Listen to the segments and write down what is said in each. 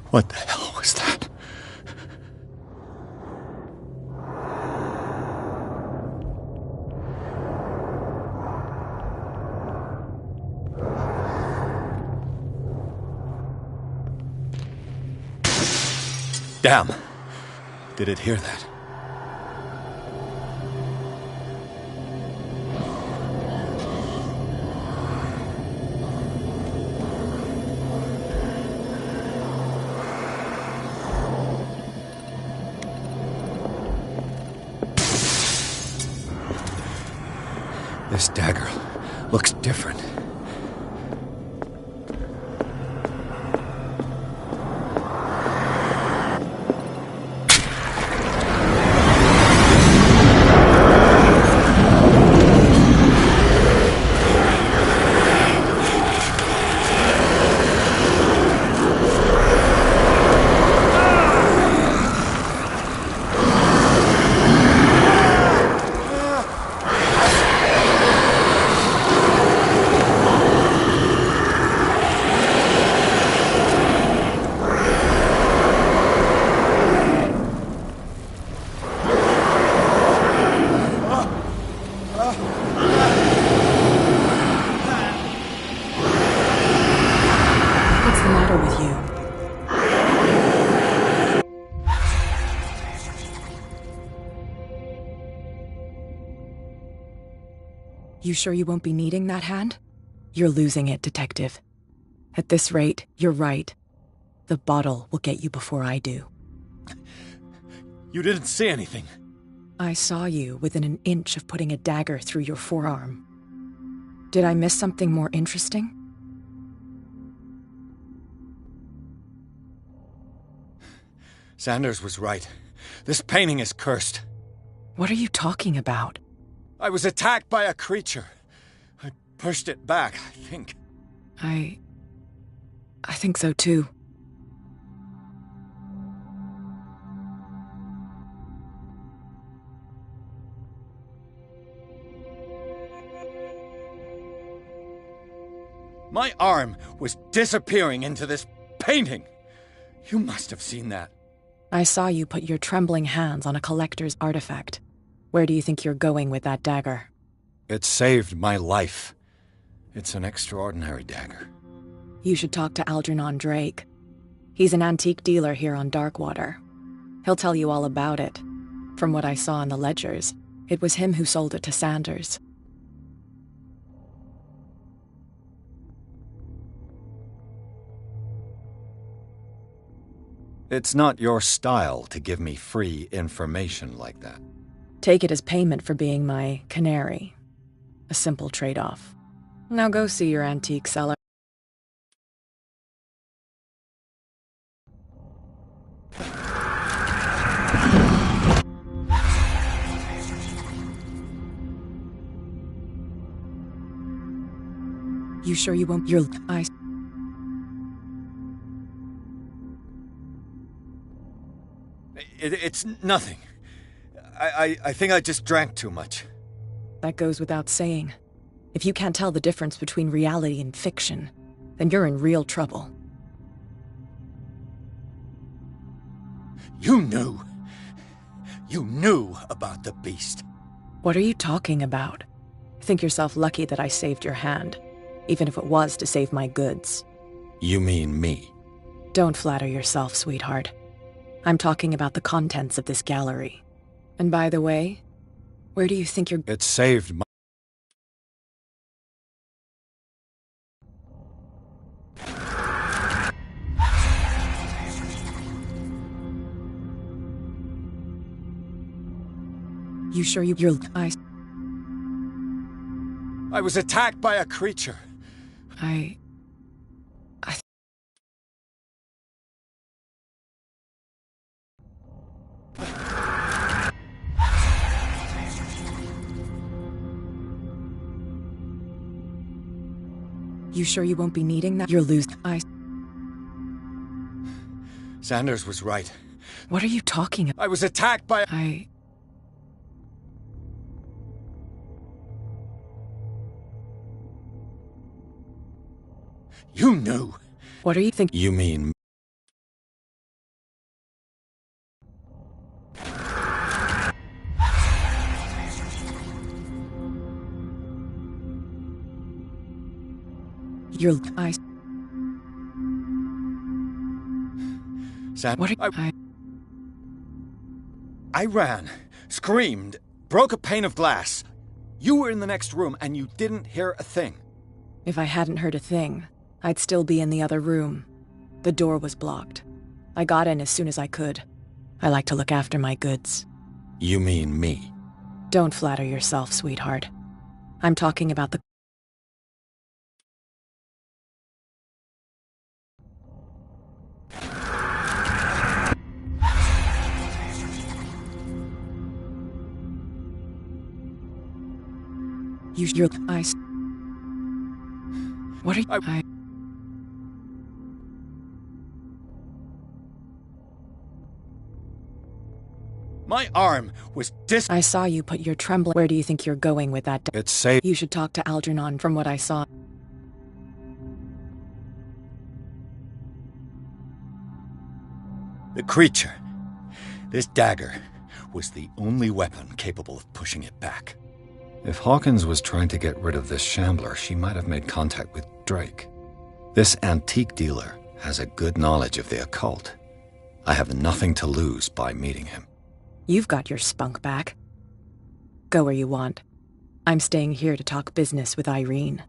What the hell was that? Damn! Did it hear that? This dagger looks different. What's the matter with you? You sure you won't be needing that hand? You're losing it, Detective. At this rate, you're right. The bottle will get you before I do. You didn't see anything. I saw you within an inch of putting a dagger through your forearm. Did I miss something more interesting? Sanders was right. This painting is cursed. What are you talking about? I was attacked by a creature. I pushed it back, I think. I think so too. My arm was disappearing into this painting. You must have seen that. I saw you put your trembling hands on a collector's artifact. Where do you think you're going with that dagger? It saved my life. It's an extraordinary dagger. You should talk to Algernon Drake. He's an antique dealer here on Darkwater. He'll tell you all about it. From what I saw in the ledgers, it was him who sold it to Sanders. It's not your style to give me free information like that. Take it as payment for being my canary. A simple trade-off. Now go see your antique seller. You sure you won't? Your eyes. It's nothing. I think I just drank too much. That goes without saying. If you can't tell the difference between reality and fiction, then you're in real trouble. You knew. You knew about the beast. What are you talking about? Think yourself lucky that I saved your hand, even if it was to save my goods. You mean me? Don't flatter yourself, sweetheart. I'm talking about the contents of this gallery. And by the way, where do you think you're— It saved my— You sure your eyes— I was attacked by a creature. You sure you won't be needing that? You're losing— Sanders was right. What are you talking about? I was attacked by— You knew. What are you thinking? You mean— You're... Sam, What are you... I ran, screamed, broke a pane of glass. You were in the next room and you didn't hear a thing. If I hadn't heard a thing, I'd still be in the other room. The door was blocked. I got in as soon as I could. I like to look after my goods. You mean me? Don't flatter yourself, sweetheart. I'm talking about the... You're... What are you... My arm was I saw you put your trembling... Where do you think you're going with that? It's safe. You should talk to Algernon from what I saw. The creature, this dagger, was the only weapon capable of pushing it back. If Hawkins was trying to get rid of this shambler, she might have made contact with Drake. This antique dealer has a good knowledge of the occult. I have nothing to lose by meeting him. You've got your spunk back. Go where you want. I'm staying here to talk business with Irene.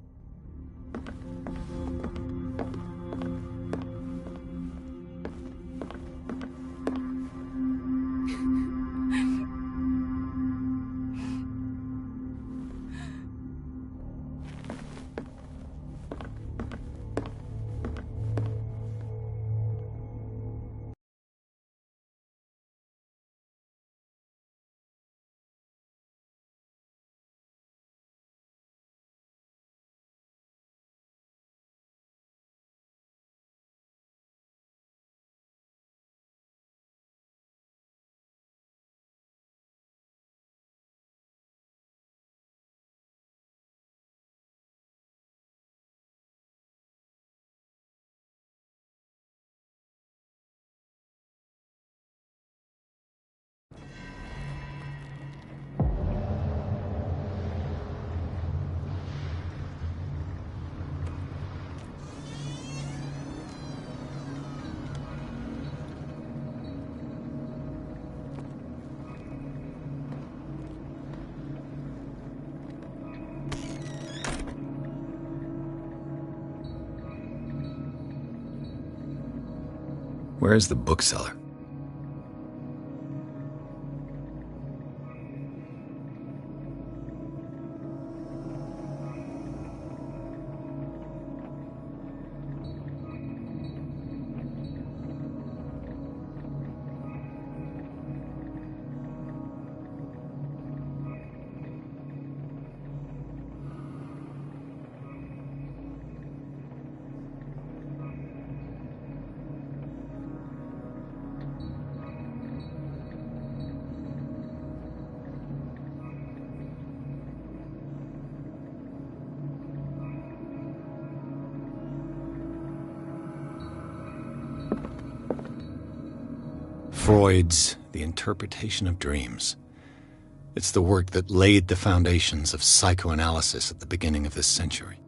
Where is the bookseller? Freud's The Interpretation of Dreams. It's the work that laid the foundations of psychoanalysis at the beginning of this century.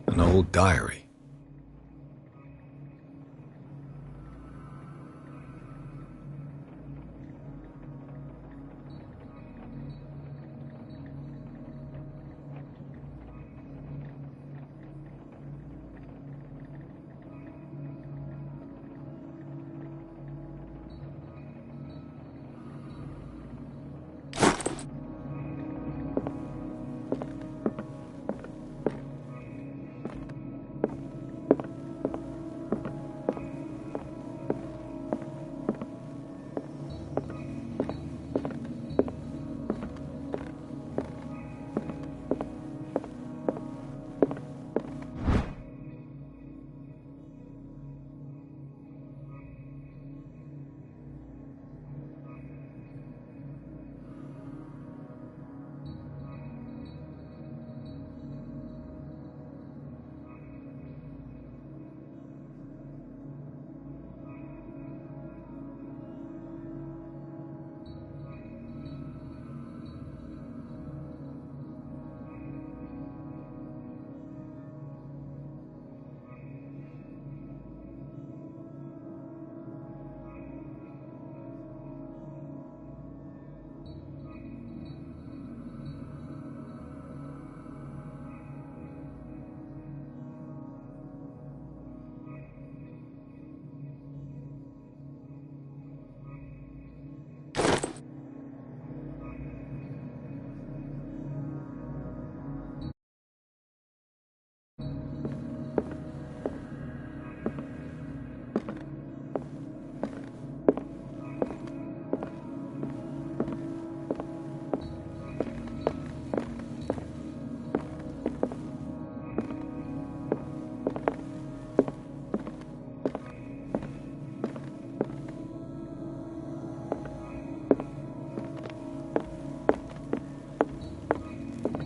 An old diary.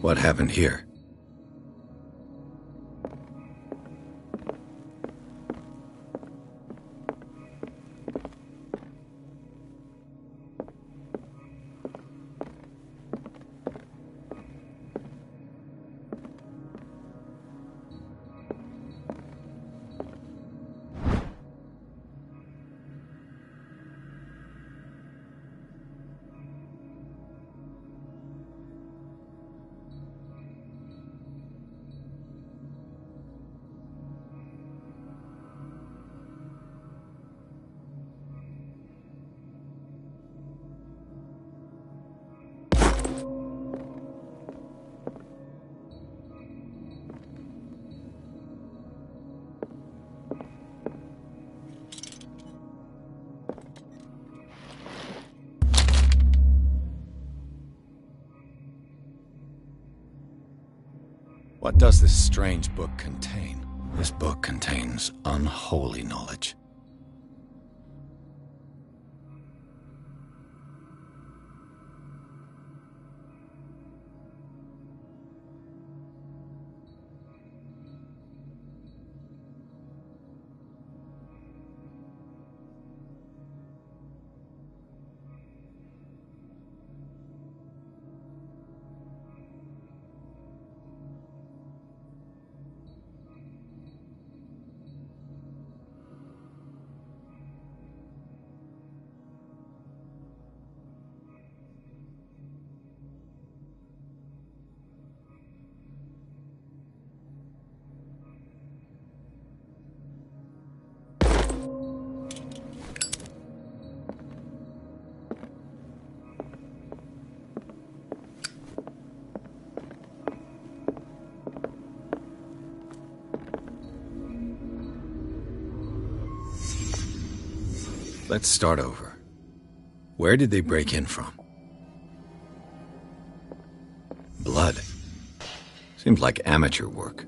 What happened here? What does this strange book contain? This book contains unholy knowledge. Let's start over. Where did they break in from? Blood. Seems like amateur work.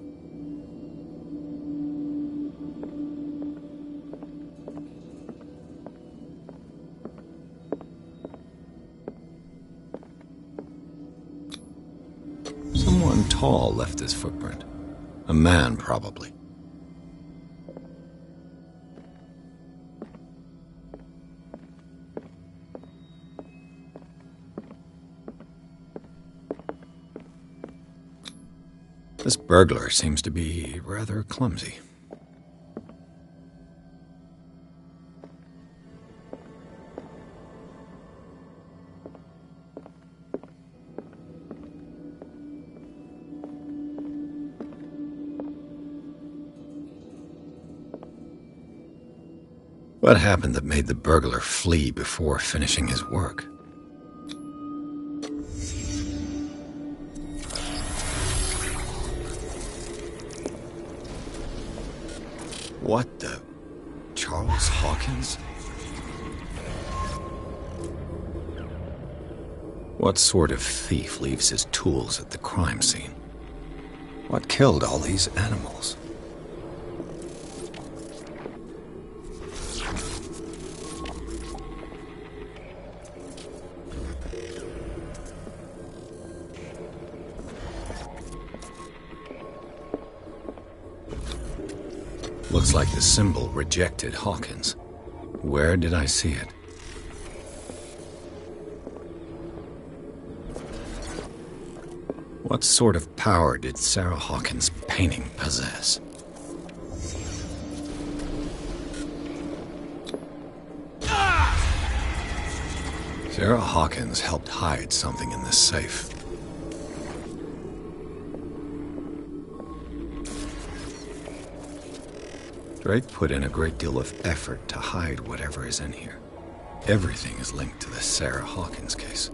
Someone tall left his footprint. A man, probably. This burglar seems to be rather clumsy. What happened that made the burglar flee before finishing his work? What the... Charles Hawkins? What sort of thief leaves his tools at the crime scene? What killed all these animals? Looks like the symbol rejected Hawkins. Where did I see it? What sort of power did Sarah Hawkins' painting possess? Sarah Hawkins helped hide something in this safe. Drake put in a great deal of effort to hide whatever is in here. Everything is linked to the Sarah Hawkins case.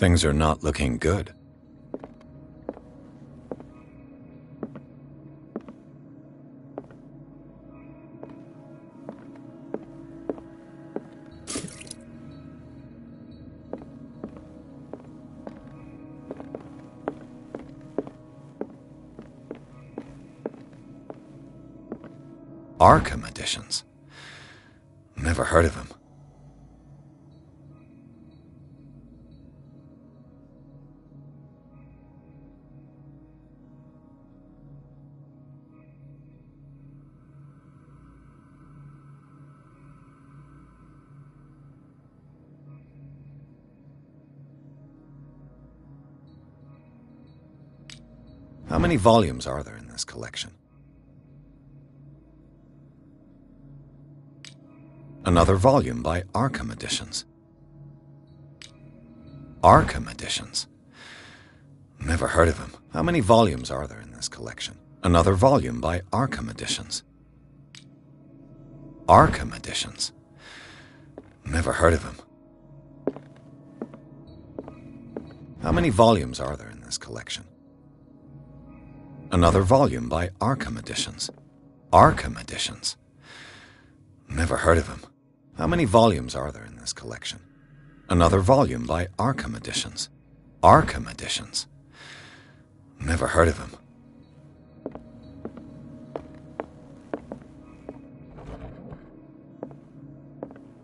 Things are not looking good. Arkham editions. Never heard of him. How many volumes are there in this collection? Another volume by Arkham Editions. Arkham Editions? Never heard of him. How many volumes are there in this collection? Another volume by Arkham Editions. Arkham Editions? Never heard of him. How many volumes are there in this collection? Another volume by Arkham Editions. Arkham Editions? Never heard of him. How many volumes are there in this collection? Another volume by Arkham Editions. Arkham Editions? Never heard of him.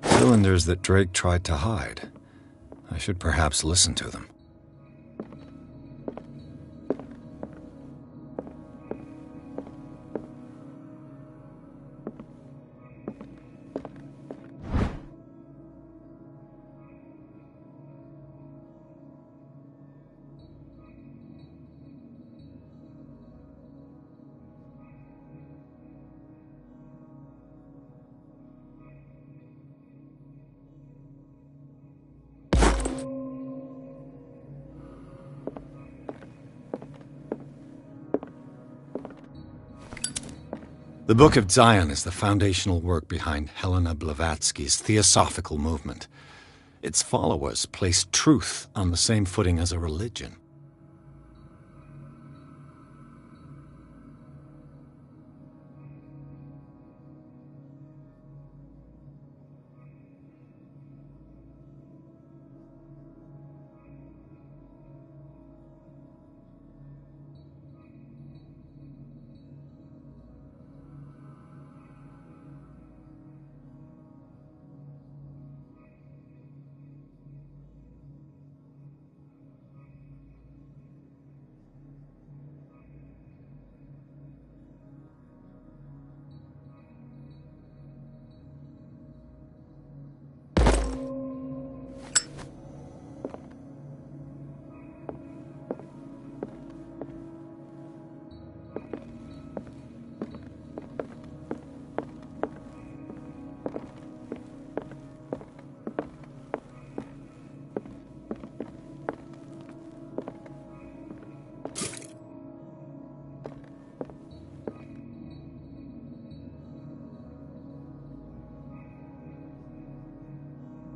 Cylinders that Drake tried to hide. I should perhaps listen to them. The Book of Zion is the foundational work behind Helena Blavatsky's Theosophical movement. Its followers place truth on the same footing as a religion.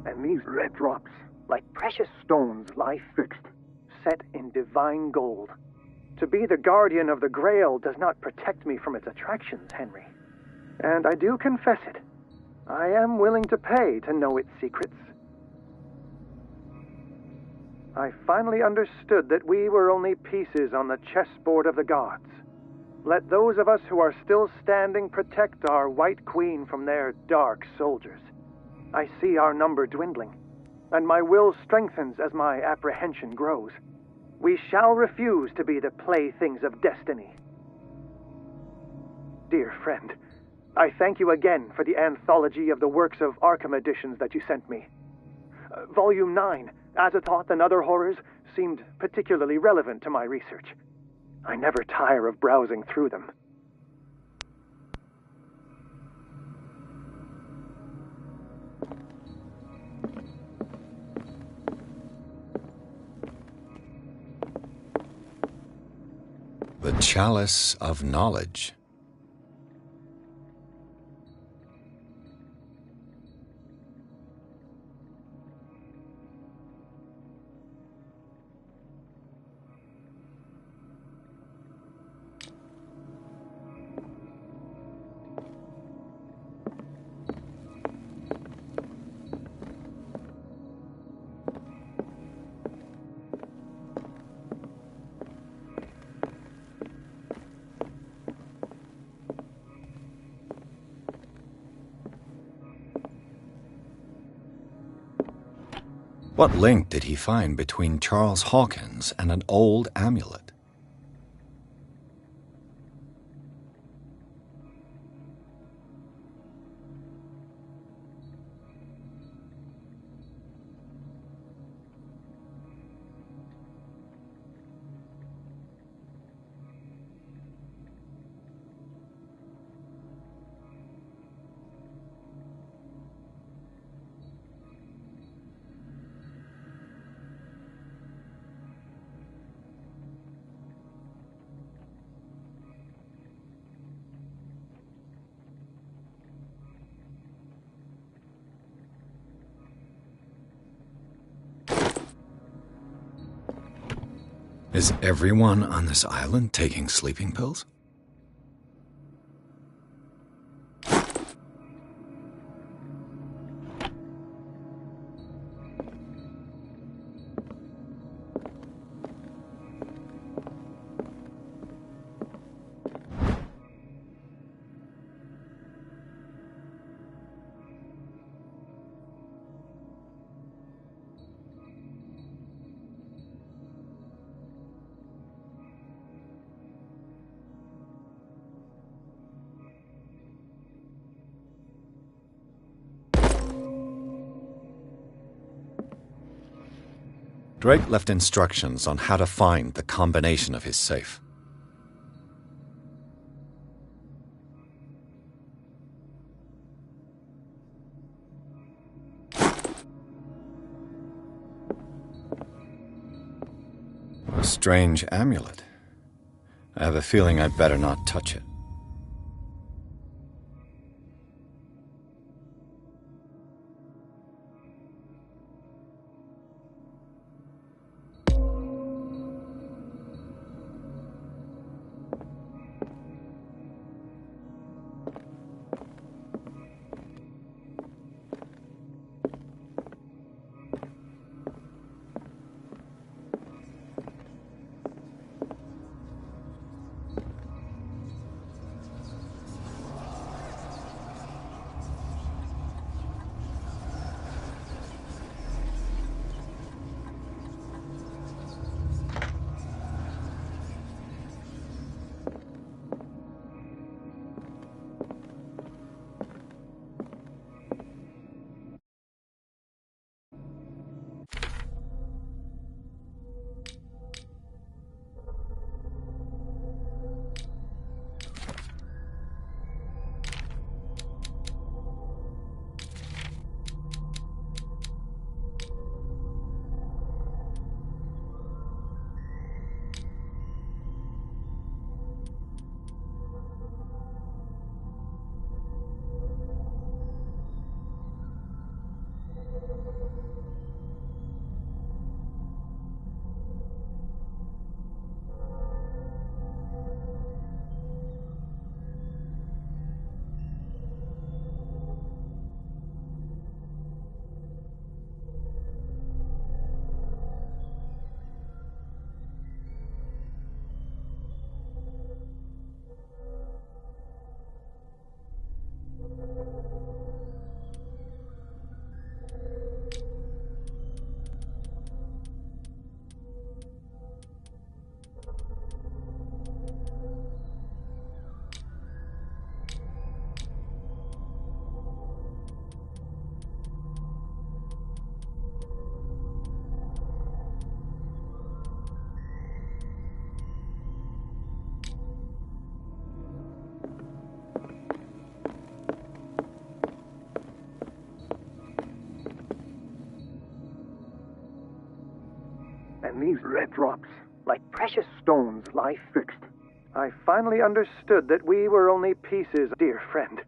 And these red drops, like precious stones, lie fixed, set in divine gold. To be the guardian of the Grail does not protect me from its attractions, Henry. And I do confess it. I am willing to pay to know its secrets. I finally understood that we were only pieces on the chessboard of the gods. Let those of us who are still standing protect our White Queen from their dark soldiers. I see our number dwindling, and my will strengthens as my apprehension grows. We shall refuse to be the playthings of destiny. Dear friend, I thank you again for the anthology of the works of Arkham Editions that you sent me. Volume 9, Azathoth and Other Horrors, seemed particularly relevant to my research. I never tire of browsing through them. The Chalice of Knowledge. What link did he find between Charles Hawkins and an old amulet? Is everyone on this island taking sleeping pills? Drake left instructions on how to find the combination of his safe. A strange amulet. I have a feeling I'd better not touch it. And these red drops, like precious stones, lie fixed. I finally understood that we were only pieces, dear friend.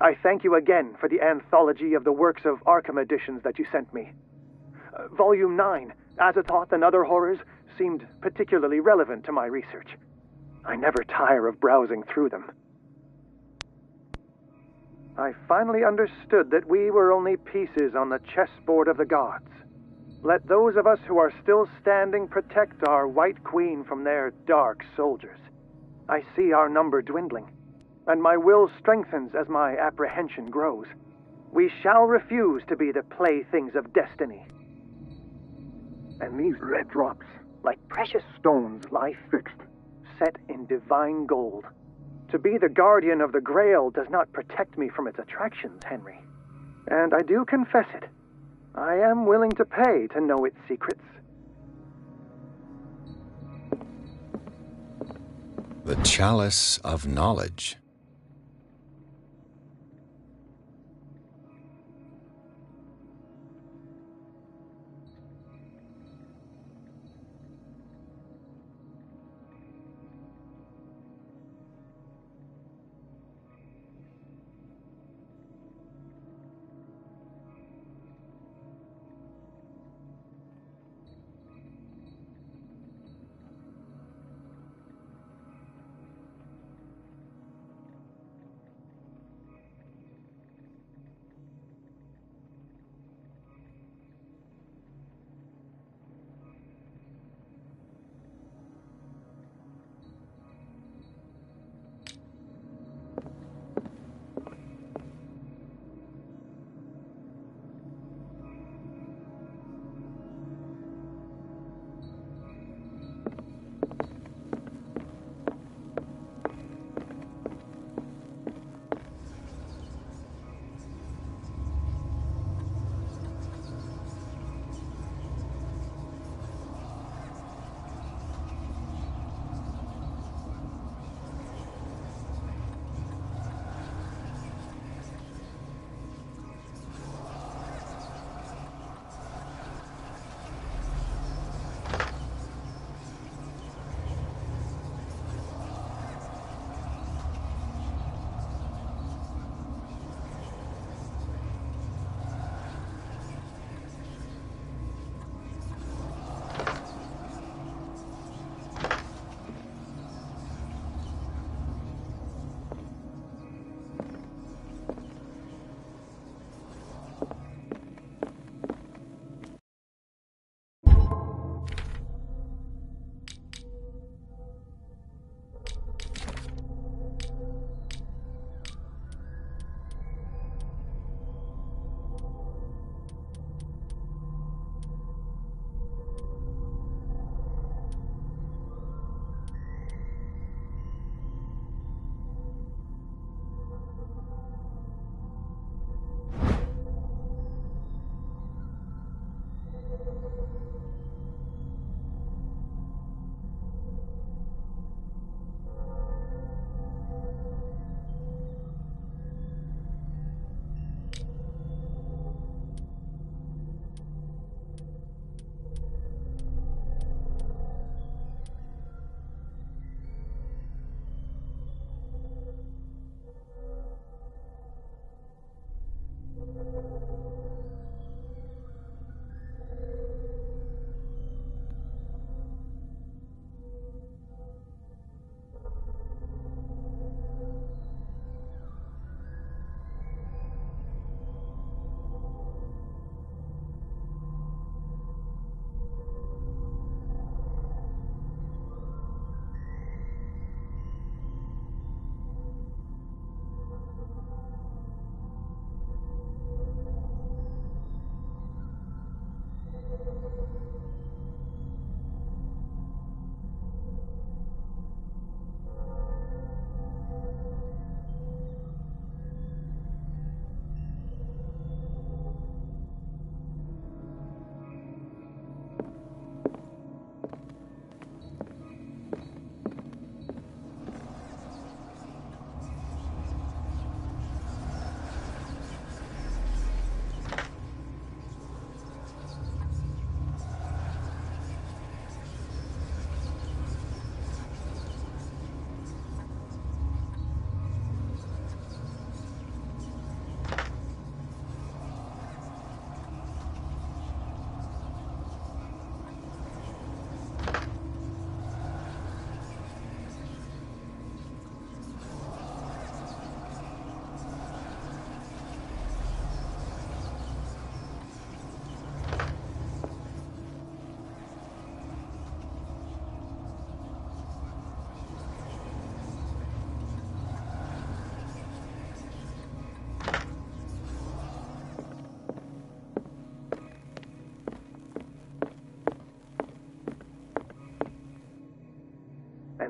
I thank you again for the anthology of the works of Arkham editions that you sent me. Volume 9, Azathoth and Other Horrors, seemed particularly relevant to my research. I never tire of browsing through them. I finally understood that we were only pieces on the chessboard of the gods. Let those of us who are still standing protect our White Queen from their dark soldiers. I see our number dwindling, and my will strengthens as my apprehension grows. We shall refuse to be the playthings of destiny. And these red drops, like precious stones, lie fixed, set in divine gold. To be the guardian of the Grail does not protect me from its attractions, Henry. And I do confess it. I am willing to pay to know its secrets. The Chalice of Knowledge.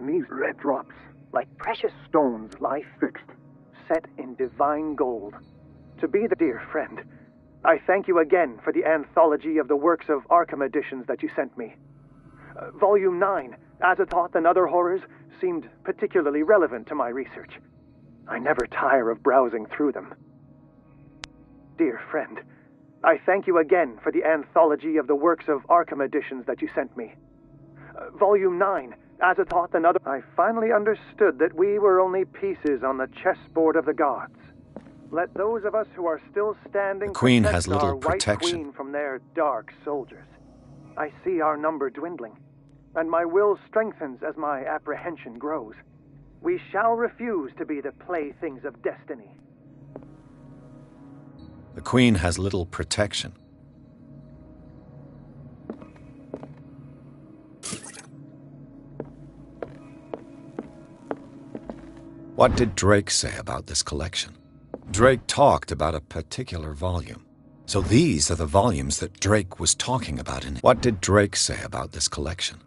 And these red drops, like precious stones, lie fixed, set in divine gold. To be the dear friend, I thank you again for the anthology of the works of Arkham editions that you sent me. Volume 9, Azathoth and Other Horrors, seemed particularly relevant to my research. I never tire of browsing through them. Dear friend, I thank you again for the anthology of the works of Arkham editions that you sent me. Volume 9, Azathoth and Other... I finally understood that we were only pieces on the chessboard of the gods. Let those of us who are still standing The Queen protect has little our White protection. Queen from their dark soldiers. I see our number dwindling, and my will strengthens as my apprehension grows. We shall refuse to be the playthings of destiny. The Queen has little protection. What did Drake say about this collection? Drake talked about a particular volume. So these are the volumes that Drake was talking about in it. What did Drake say about this collection?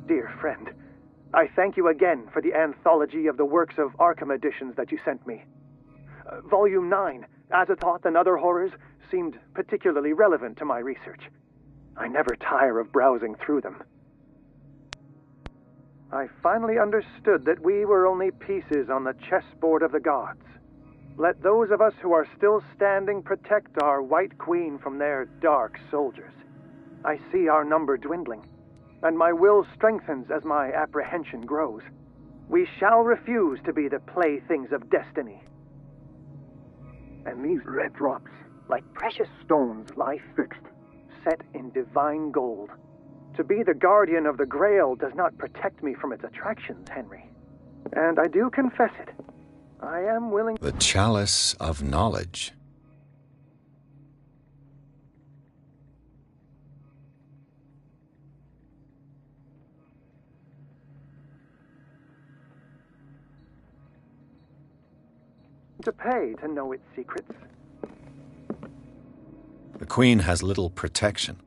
Dear friend, I thank you again for the anthology of the works of Arkham editions that you sent me. Volume 9, Azathoth and Other Horrors, seemed particularly relevant to my research. I never tire of browsing through them. I finally understood that we were only pieces on the chessboard of the gods. Let those of us who are still standing protect our White Queen from their dark soldiers. I see our number dwindling, and my will strengthens as my apprehension grows. We shall refuse to be the playthings of destiny. And these red drops, like precious stones, lie fixed, set in divine gold. To be the guardian of the Grail does not protect me from its attractions, Henry. And I do confess it. I am willing... The Chalice of Knowledge. to pay to know its secrets. The Queen has little protection.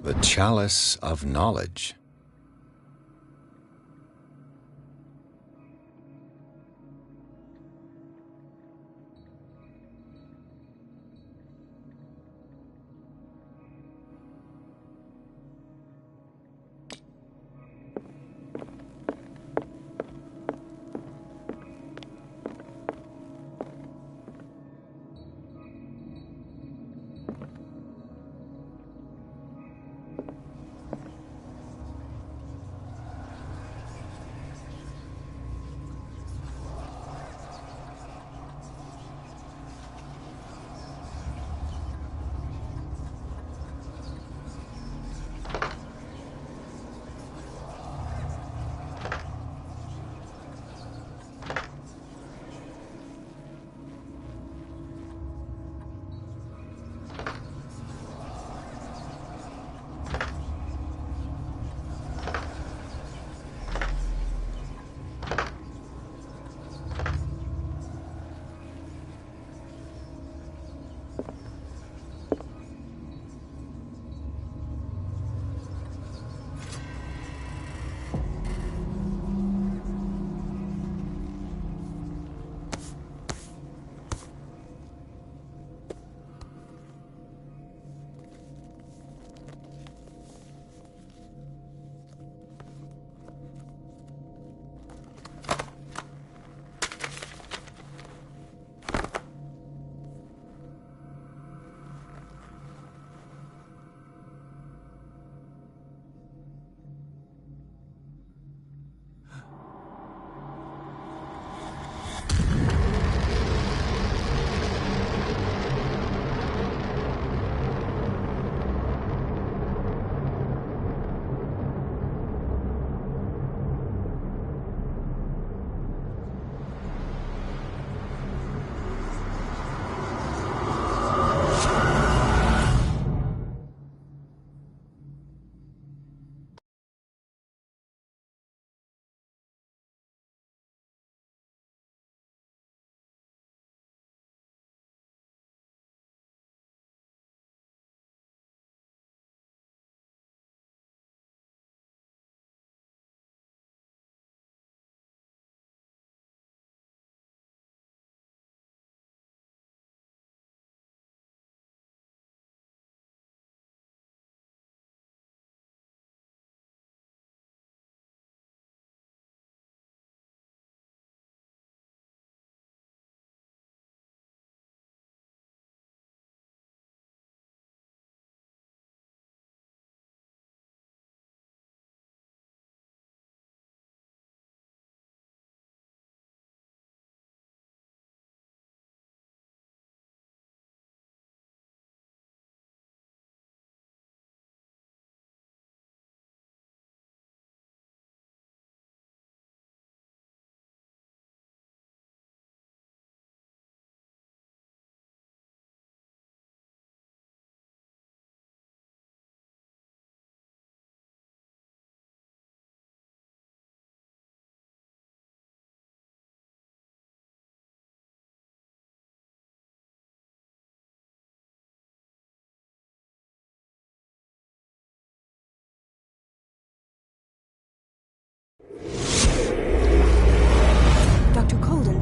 The Chalice of Knowledge.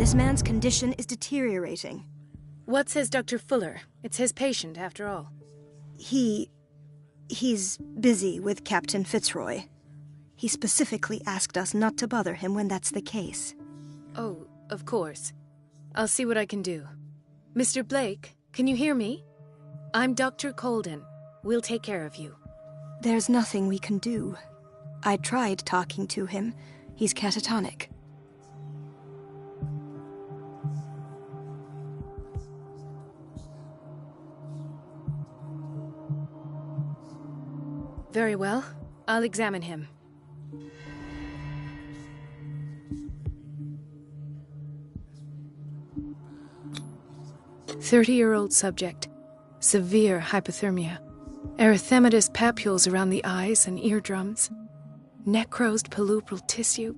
this man's condition is deteriorating. What says Dr. Fuller? It's his patient, after all. He's busy with Captain Fitzroy. He specifically asked us not to bother him when that's the case. Oh, of course. I'll see what I can do. Mr. Blake, can you hear me? I'm Dr. Colden. We'll take care of you. There's nothing we can do. I tried talking to him. He's catatonic. Very well. I'll examine him. "30-year-old subject. Severe hypothermia. Erythematous papules around the eyes and eardrums. Necrosed palpebral tissue.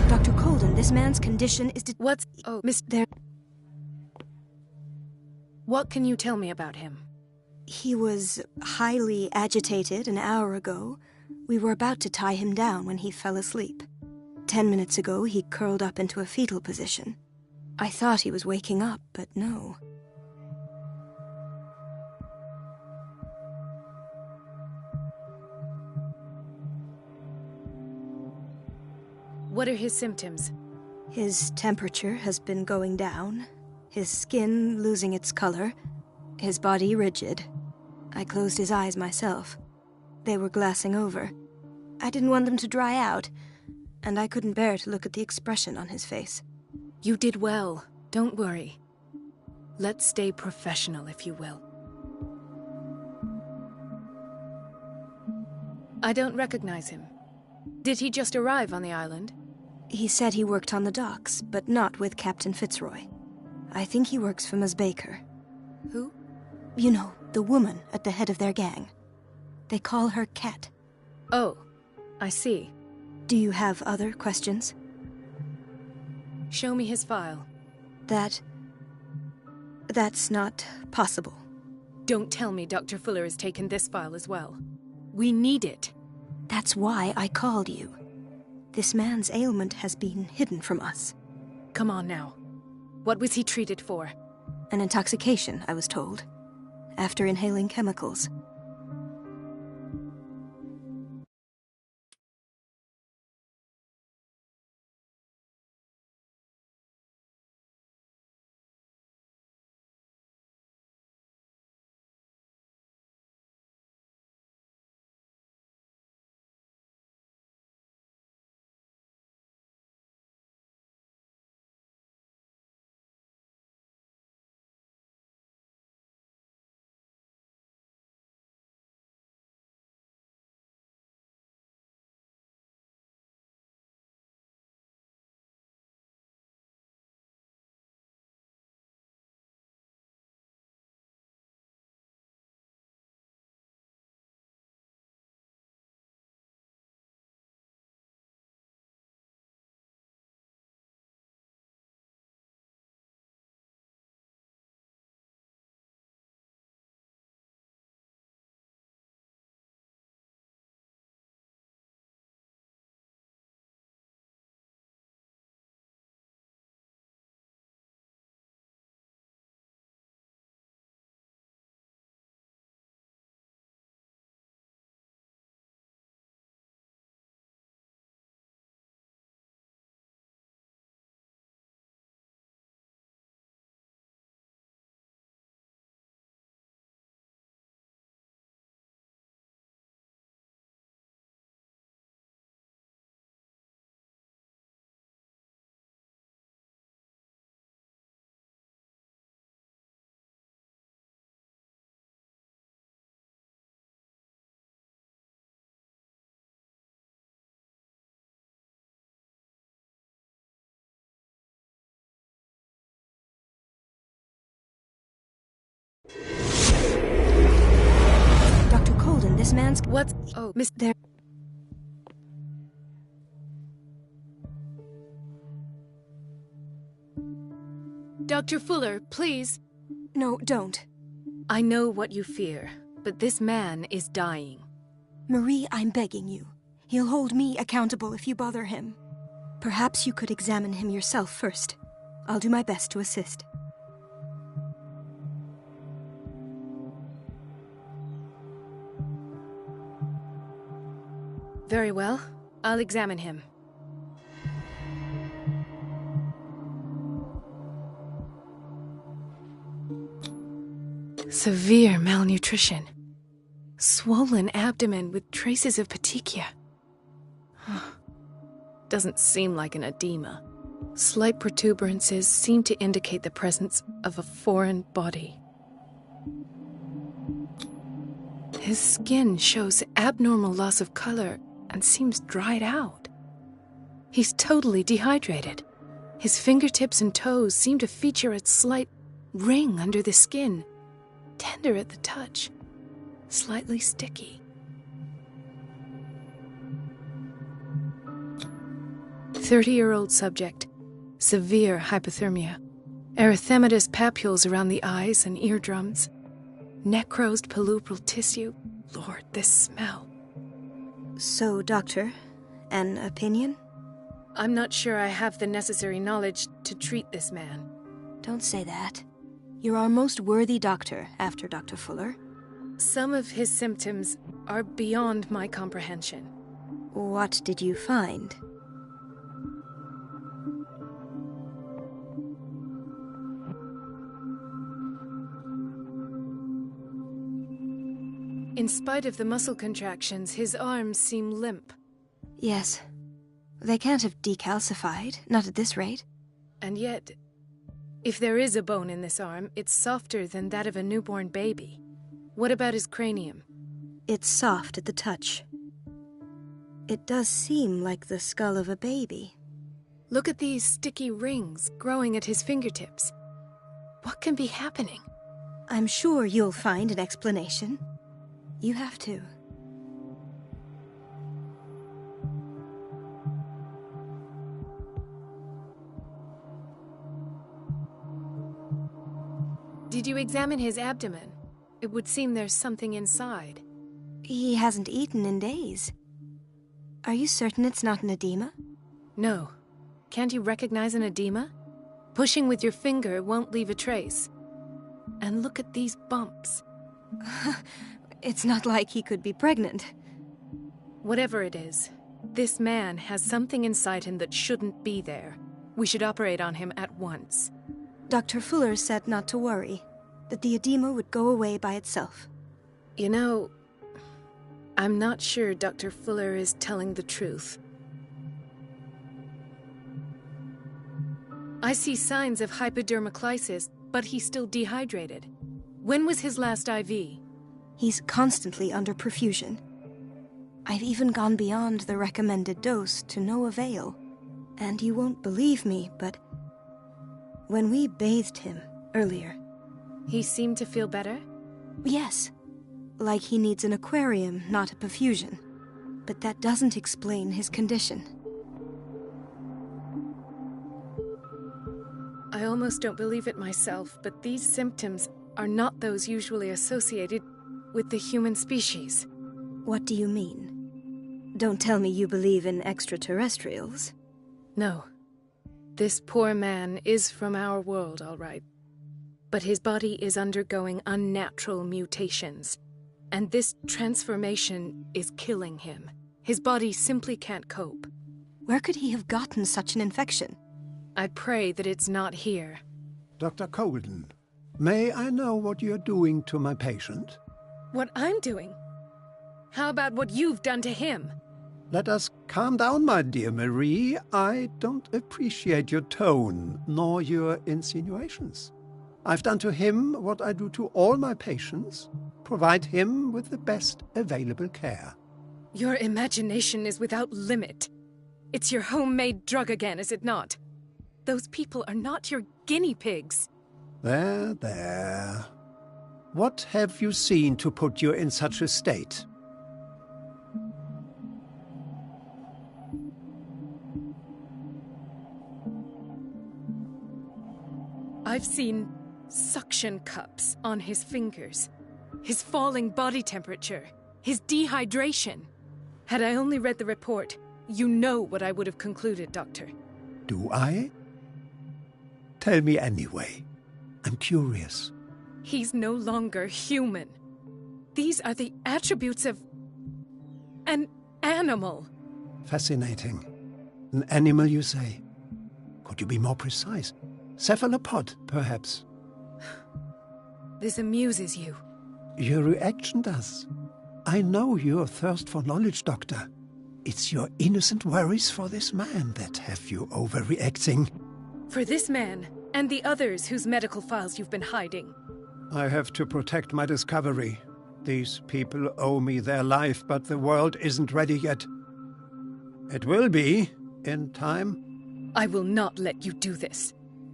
Dr. Colden, this man's condition is What's... Oh, Miss... there. What can you tell me about him? He was highly agitated an hour ago. We were about to tie him down when he fell asleep. 10 minutes ago, he curled up into a fetal position. I thought he was waking up, but no. What are his symptoms? His temperature has been going down, his skin losing its color, his body rigid. I closed his eyes myself. They were glassing over. I didn't want them to dry out, and I couldn't bear to look at the expression on his face. You did well. Don't worry. Let's stay professional, if you will. I don't recognize him. Did he just arrive on the island? He said he worked on the docks, but not with Captain Fitzroy. I think he works for Ms. Baker. Who? You know, the woman at the head of their gang. They call her Cat. Oh, I see. Do you have other questions? Show me his file. That's not possible. Don't tell me Dr. Fuller has taken this file as well. We need it. That's why I called you. This man's ailment has been hidden from us. Come on now. What was he treated for? An intoxication, I was told. After inhaling chemicals. Dr. Colden, this man's... What? Oh, Miss... There... Dr. Fuller, please. No, don't. I know what you fear, but this man is dying. Marie, I'm begging you. He'll hold me accountable if you bother him. Perhaps you could examine him yourself first. I'll do my best to assist. Very well. I'll examine him. Severe malnutrition. Swollen abdomen with traces of petechia. Doesn't seem like an edema. Slight protuberances seem to indicate the presence of a foreign body. His skin shows abnormal loss of color and seems dried out. He's totally dehydrated. His fingertips and toes seem to feature a slight ring under the skin, tender at the touch, slightly sticky. 30-year-old subject, severe hypothermia, erythematous papules around the eyes and eardrums, necrosed palpebral tissue. Lord, this smell. So, Doctor, an opinion? I'm not sure I have the necessary knowledge to treat this man. Don't say that. You're our most worthy doctor after Dr. Fuller. Some of his symptoms are beyond my comprehension. What did you find? In spite of the muscle contractions, his arms seem limp. Yes. They can't have decalcified, not at this rate. And yet, if there is a bone in this arm, it's softer than that of a newborn baby. What about his cranium? It's soft at the touch. It does seem like the skull of a baby. Look at these sticky rings growing at his fingertips. What can be happening? I'm sure you'll find an explanation. You have to. Did you examine his abdomen? It would seem there's something inside. He hasn't eaten in days. Are you certain it's not an edema? No. Can't you recognize an edema? Pushing with your finger won't leave a trace. And look at these bumps. It's not like he could be pregnant. Whatever it is, this man has something inside him that shouldn't be there. We should operate on him at once. Dr. Fuller said not to worry, that the edema would go away by itself. You know, I'm not sure Dr. Fuller is telling the truth. I see signs of hypodermoclysis, but he's still dehydrated. When was his last IV? He's constantly under perfusion. I've even gone beyond the recommended dose to no avail. And you won't believe me, but when we bathed him earlier... He seemed to feel better? Yes. Like he needs an aquarium, not a perfusion. But that doesn't explain his condition. I almost don't believe it myself, but these symptoms are not those usually associated with the human species. What do you mean? Don't tell me you believe in extraterrestrials. No. This poor man is from our world, all right. But his body is undergoing unnatural mutations. And this transformation is killing him. His body simply can't cope. Where could he have gotten such an infection? I pray that it's not here. Dr. Colden, may I know what you're doing to my patient? What I'm doing? How about what you've done to him? Let us calm down, my dear Marie. I don't appreciate your tone, nor your insinuations. I've done to him what I do to all my patients, provide him with the best available care. Your imagination is without limit. It's your homemade drug again, is it not? Those people are not your guinea pigs. There, there. What have you seen to put you in such a state? I've seen suction cups on his fingers, his falling body temperature, his dehydration. Had I only read the report, you know what I would have concluded, Doctor. Do I? Tell me anyway. I'm curious. He's no longer human. These are the attributes of an animal. Fascinating. An animal, you say? Could you be more precise? Cephalopod, perhaps? This amuses you. Your reaction does. I know your thirst for knowledge, Doctor. It's your innocent worries for this man that have you overreacting. For this man, and the others whose medical files you've been hiding. I have to protect my discovery. These people owe me their life, but the world isn't ready yet. It will be, in time. I will not let you do this.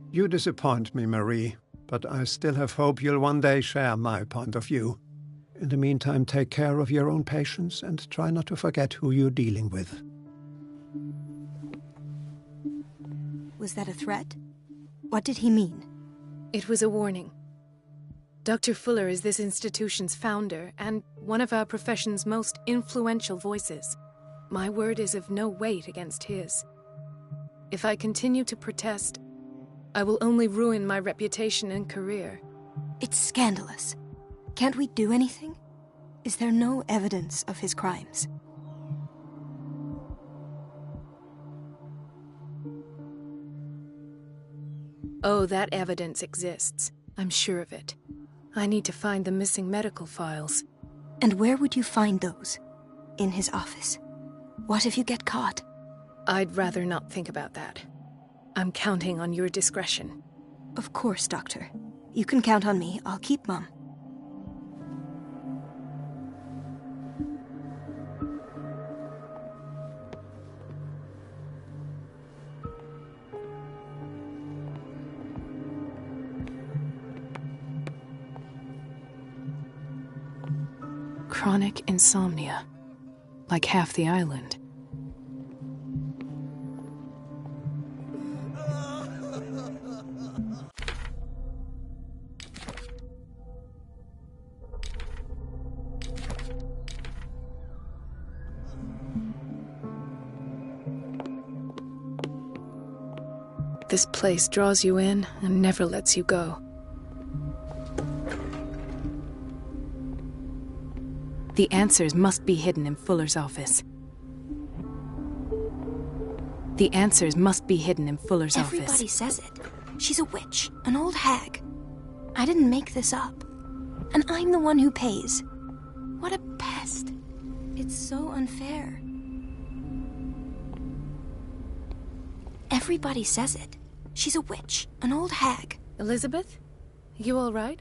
You disappoint me, Marie, but I still have hope you'll one day share my point of view. In the meantime, take care of your own patients and try not to forget who you're dealing with. Was that a threat? What did he mean? It was a warning. Dr. Fuller is this institution's founder and one of our profession's most influential voices. My word is of no weight against his. If I continue to protest, I will only ruin my reputation and career. It's scandalous. Can't we do anything? Is there no evidence of his crimes? Oh, that evidence exists. I'm sure of it. I need to find the missing medical files. And where would you find those? In his office? What if you get caught? I'd rather not think about that. I'm counting on your discretion. Of course, Doctor. You can count on me. I'll keep mum. Chronic insomnia. Like half the island. This place draws you in and never lets you go. The answers must be hidden in Fuller's office. The answers must be hidden in Fuller's office. Everybody says it. She's a witch, an old hag. I didn't make this up. And I'm the one who pays. What a pest. It's so unfair. Everybody says it. She's a witch, an old hag. Elizabeth? You all right?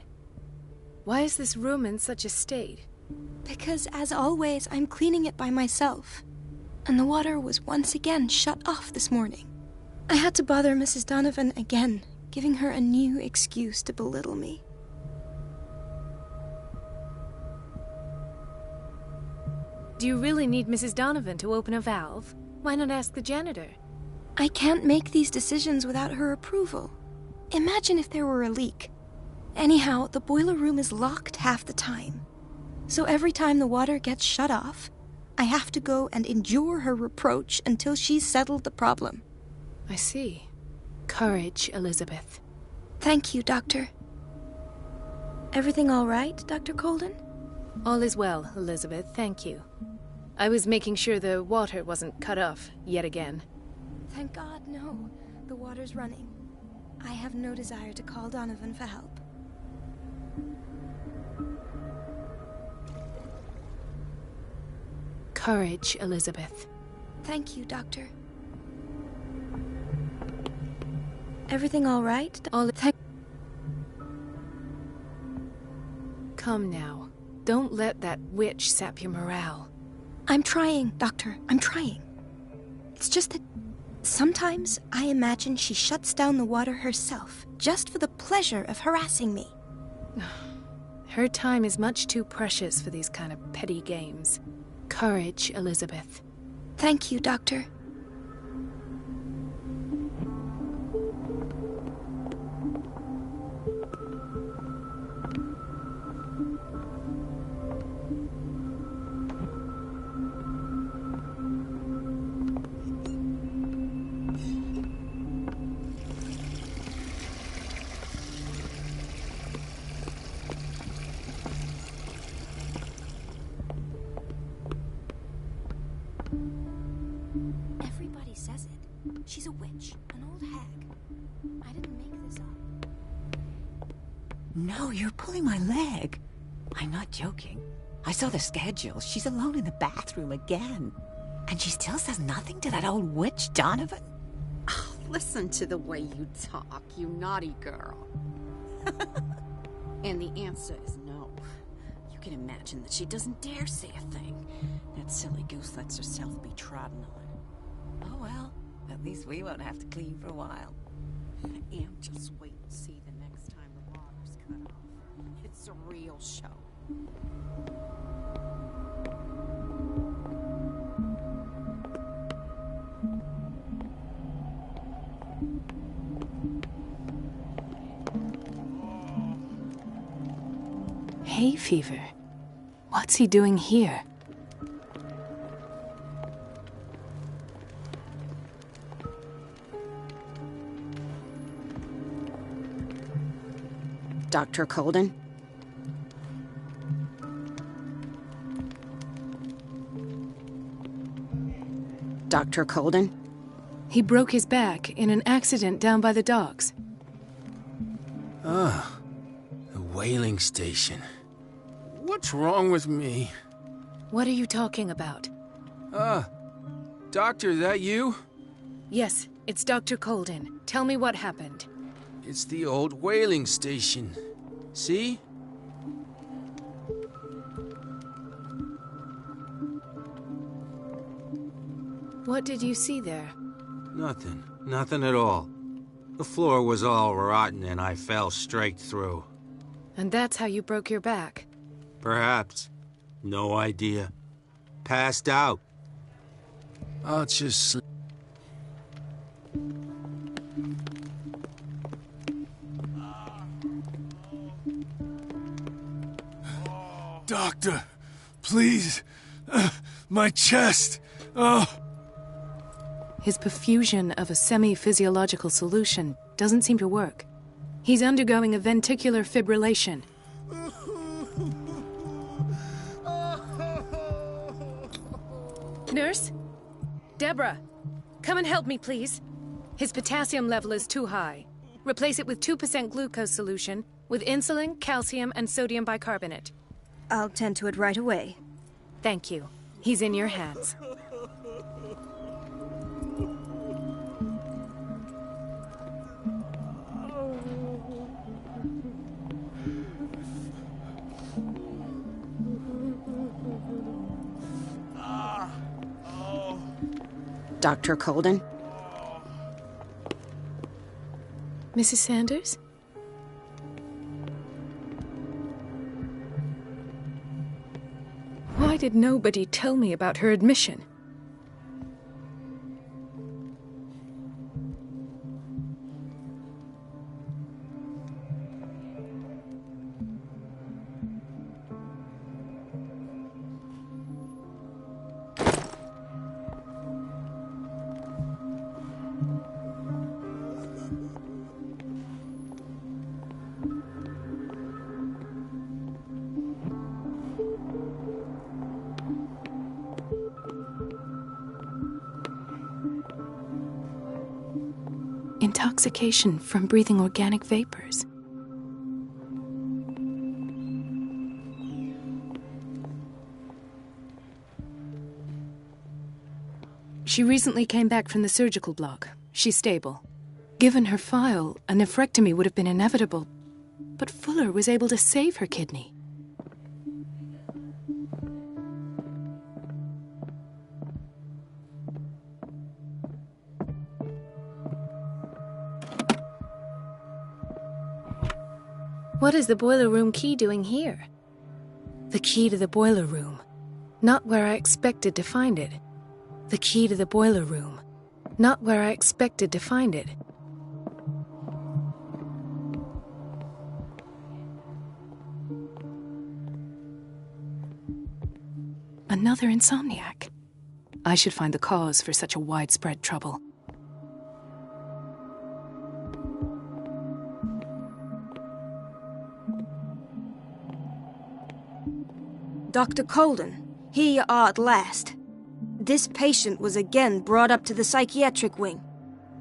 Why is this room in such a state? Because, as always, I'm cleaning it by myself. And the water was once again shut off this morning. I had to bother Mrs. Donovan again, giving her a new excuse to belittle me. Do you really need Mrs. Donovan to open a valve? Why not ask the janitor? I can't make these decisions without her approval. Imagine if there were a leak. Anyhow, the boiler room is locked half the time. So every time the water gets shut off, I have to go and endure her reproach until she's settled the problem. I see. Courage, Elizabeth. Thank you, Doctor. Everything all right, Dr. Colden? All is well, Elizabeth, thank you. I was making sure the water wasn't cut off yet again. Thank God, no. The water's running. I have no desire to call Donovan for help. Courage, Elizabeth. Thank you, Doctor. Everything all right? Come now. Don't let that witch sap your morale. I'm trying, Doctor. I'm trying. It's just that sometimes I imagine she shuts down the water herself, just for the pleasure of harassing me. Her time is much too precious for these kind of petty games. Courage, Elizabeth. Thank you, Doctor. Everybody says it. She's a witch, an old hag. I didn't make this up. No, you're pulling my leg. I'm not joking. I saw the schedule. She's alone in the bathroom again. And she still says nothing to that old witch, Donovan. Oh, listen to the way you talk, you naughty girl. And the answer is no. You can imagine that she doesn't dare say a thing. That silly goose lets herself be trodden on. Oh well, at least we won't have to clean for a while. And just wait and see the next time the water's cut off. It's a real show. Hay fever? What's he doing here? Dr. Colden? Dr. Colden? He broke his back in an accident down by the docks. Ah, the whaling station. What's wrong with me? What are you talking about? Doctor, is that you? Yes, it's Dr. Colden. Tell me what happened. It's the old whaling station. See? What did you see there? Nothing. Nothing at all. The floor was all rotten and I fell straight through. And that's how you broke your back? Perhaps. No idea. Passed out. I'll just sleep. Doctor, please. My chest. Oh. His perfusion of a semi-physiological solution doesn't seem to work. He's undergoing a ventricular fibrillation. Nurse? Deborah, come and help me, please. His potassium level is too high. Replace it with 2% glucose solution with insulin, calcium, and sodium bicarbonate. I'll tend to it right away. Thank you. He's in your hands. Dr. Colden? Mrs. Sanders? Why did nobody tell me about her admission? Intoxication from breathing organic vapors. She recently came back from the surgical block. She's stable. Given her file, a nephrectomy would have been inevitable, but Fuller was able to save her kidney. What is the boiler room key doing here? The key to the boiler room. Not where I expected to find it. The key to the boiler room. Not where I expected to find it. Another insomniac. I should find the cause for such a widespread trouble. Dr. Colden, here you are at last. This patient was again brought up to the psychiatric wing.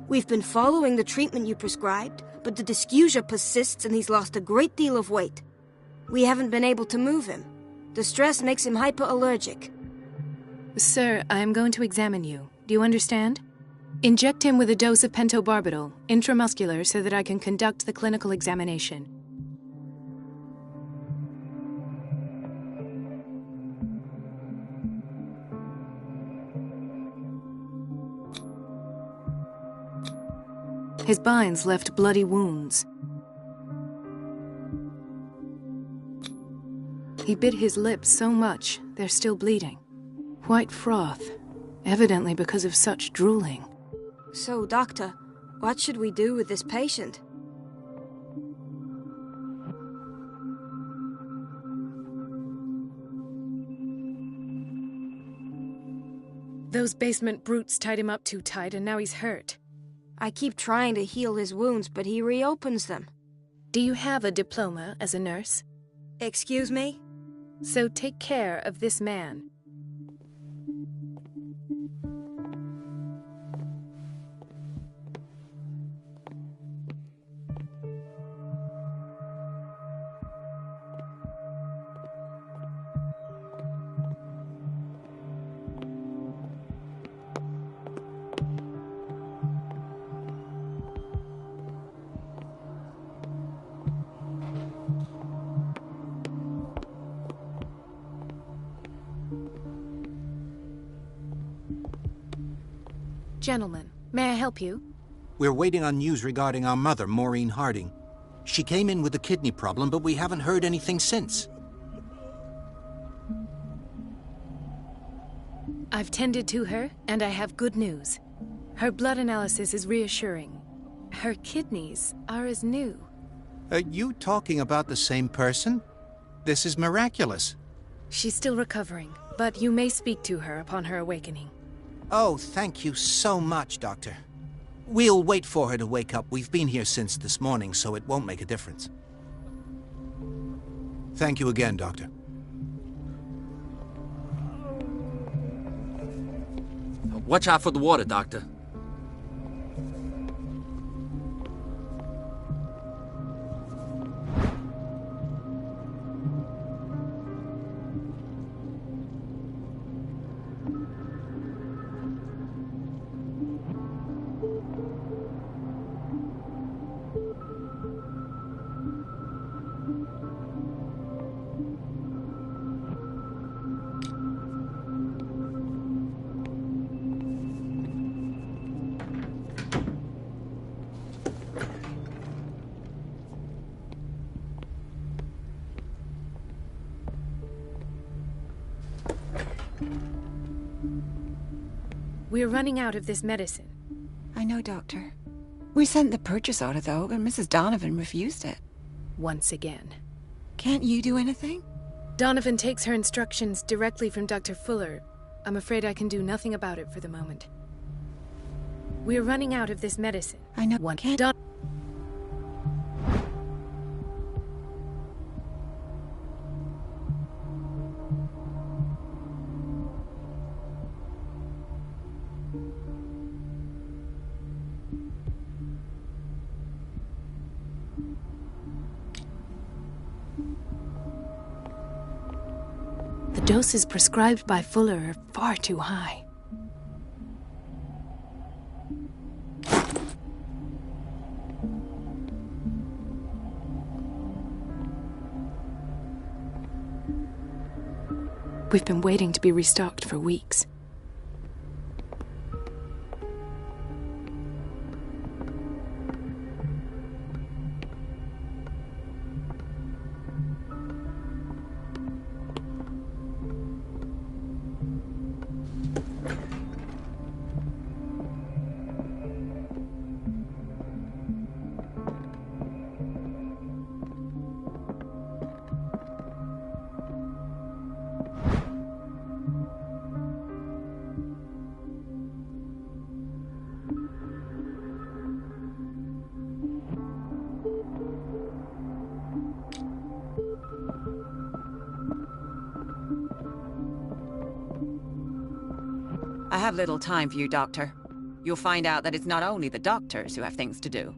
We've been following the treatment you prescribed, but the dysgeusia persists and he's lost a great deal of weight. We haven't been able to move him. The stress makes him hyperallergic. Sir, I am going to examine you. Do you understand? Inject him with a dose of pentobarbital, intramuscular, so that I can conduct the clinical examination. His binds left bloody wounds. He bit his lips so much, they're still bleeding. White froth, evidently because of such drooling. So, Doctor, what should we do with this patient? Those basement brutes tied him up too tight and now he's hurt. I keep trying to heal his wounds, but he reopens them. Do you have a diploma as a nurse? Excuse me? So take care of this man. Gentlemen, may I help you? We're waiting on news regarding our mother, Maureen Harding. She came in with a kidney problem, but we haven't heard anything since. I've tended to her, and I have good news. Her blood analysis is reassuring. Her kidneys are as new. Are you talking about the same person? This is miraculous. She's still recovering, but you may speak to her upon her awakening. Oh, thank you so much, Doctor. We'll wait for her to wake up. We've been here since this morning, so it won't make a difference. Thank you again, Doctor. Watch out for the water, Doctor. We're running out of this medicine. I know, Doctor. We sent the purchase order, though, and Mrs. Donovan refused it. Once again. Can't you do anything? Donovan takes her instructions directly from Dr. Fuller. I'm afraid I can do nothing about it for the moment. We're running out of this medicine. I know. The doses prescribed by Fuller are far too high. We've been waiting to be restocked for weeks. I have little time for you, Doctor. You'll find out that it's not only the doctors who have things to do.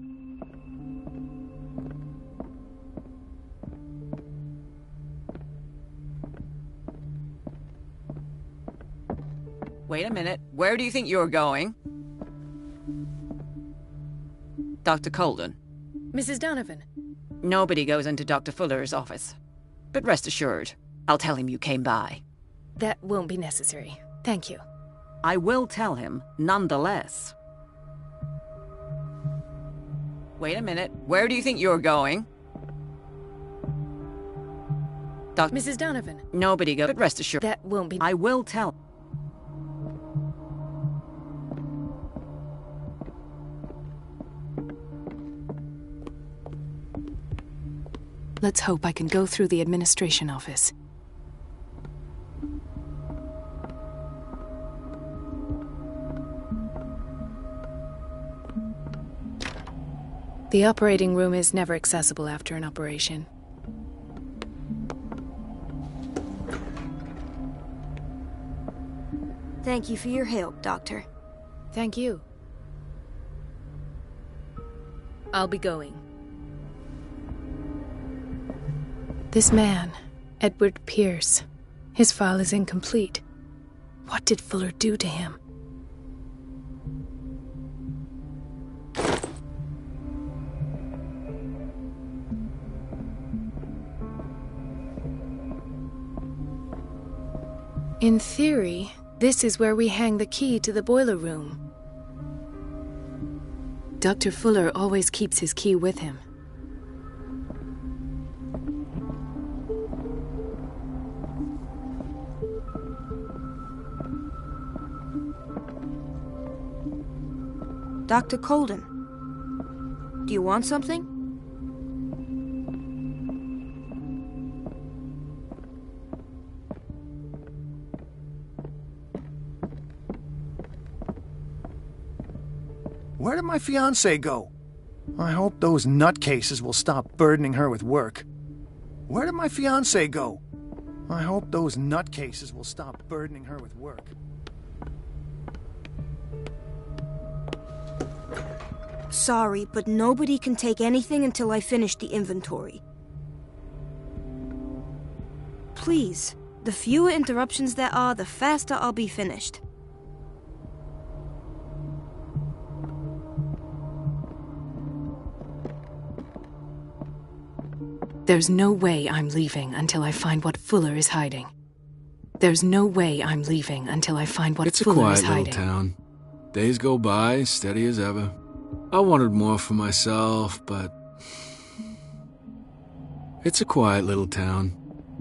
Wait a minute. Where do you think you're going? Dr. Colden. Mrs. Donovan. Nobody goes into Dr. Fuller's office. But rest assured, I'll tell him you came by. That won't be necessary. Thank you. I will tell him, nonetheless. Wait a minute. Where do you think you're going? Mrs. Donovan. Nobody goes, but rest assured. That won't be... I will tell. Let's hope I can go through the administration office. The operating room is never accessible after an operation. Thank you for your help, Doctor. Thank you. I'll be going. This man, Edward Pierce, his file is incomplete. What did Fuller do to him? In theory, this is where we hang the key to the boiler room. Dr. Fuller always keeps his key with him. Dr. Colden, do you want something? Where did my fiancée go? I hope those nutcases will stop burdening her with work. Where did my fiancée go? I hope those nutcases will stop burdening her with work. Sorry, but nobody can take anything until I finish the inventory. Please, the fewer interruptions there are, the faster I'll be finished. There's no way I'm leaving until I find what Fuller is hiding. There's no way I'm leaving until I find what Fuller is hiding. It's a quiet little town. Days go by, steady as ever. I wanted more for myself, but... It's a quiet little town.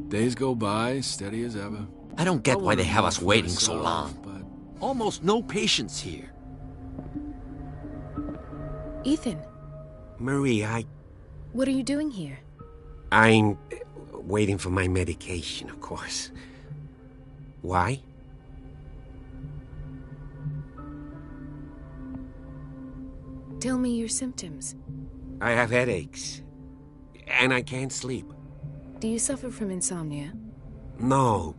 Days go by, steady as ever. I don't get why they have us waiting so long. But... Almost no patience here. Ethan. Marie, What are you doing here? I'm waiting for my medication, of course. Why? Tell me your symptoms. I have headaches. And I can't sleep. Do you suffer from insomnia? No.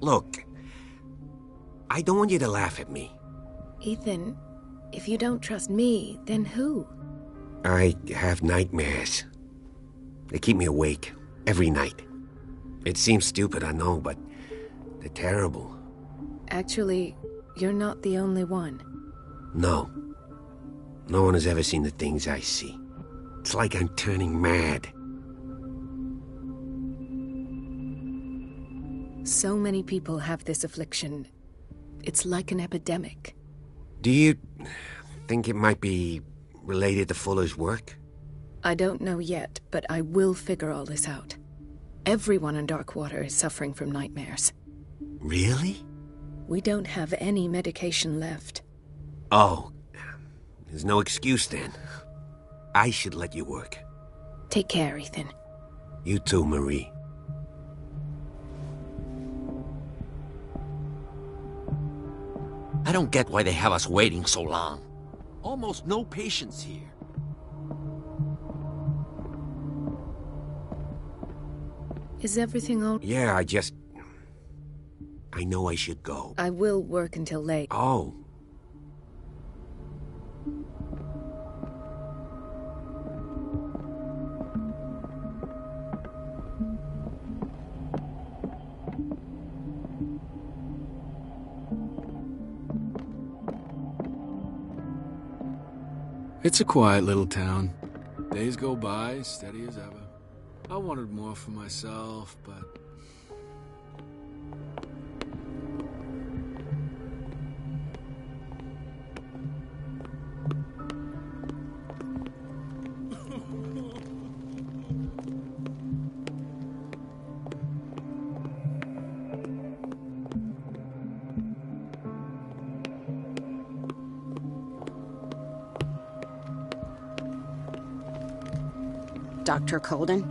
Look, I don't want you to laugh at me. Ethan, if you don't trust me, then who? I have nightmares. They keep me awake every night. It seems stupid, I know, but they're terrible. Actually, you're not the only one. No. No one has ever seen the things I see. It's like I'm turning mad. So many people have this affliction. It's like an epidemic. Do you think it might be related to Fuller's work? I don't know yet, but I will figure all this out. Everyone in Darkwater is suffering from nightmares. Really? We don't have any medication left. Oh, there's no excuse then. I should let you work. Take care, Ethan. You too, Marie. I don't get why they have us waiting so long. Almost no patience here. Is everything all... Yeah, I know I should go. I will work until late. Oh. It's a quiet little town. Days go by, steady as ever. I wanted more for myself, but... Dr. Colden?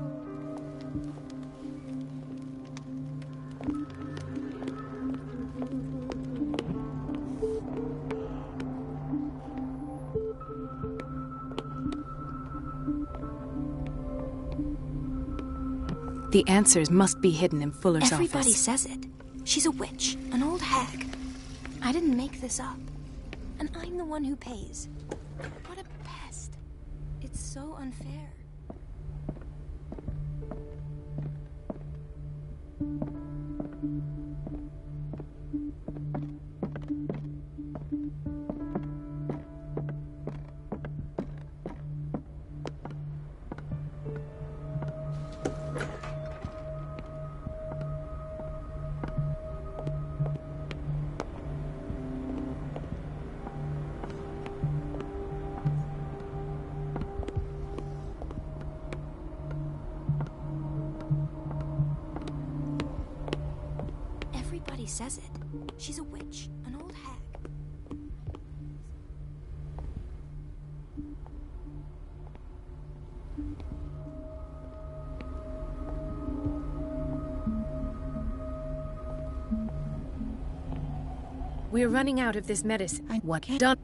The answers must be hidden in Fuller's office. Everybody says it. She's a witch, an old hag. I didn't make this up. And I'm the one who pays. What a pest. It's so unfair. Everybody says it. She's a witch, an old hag. We're running out of this medicine. What done?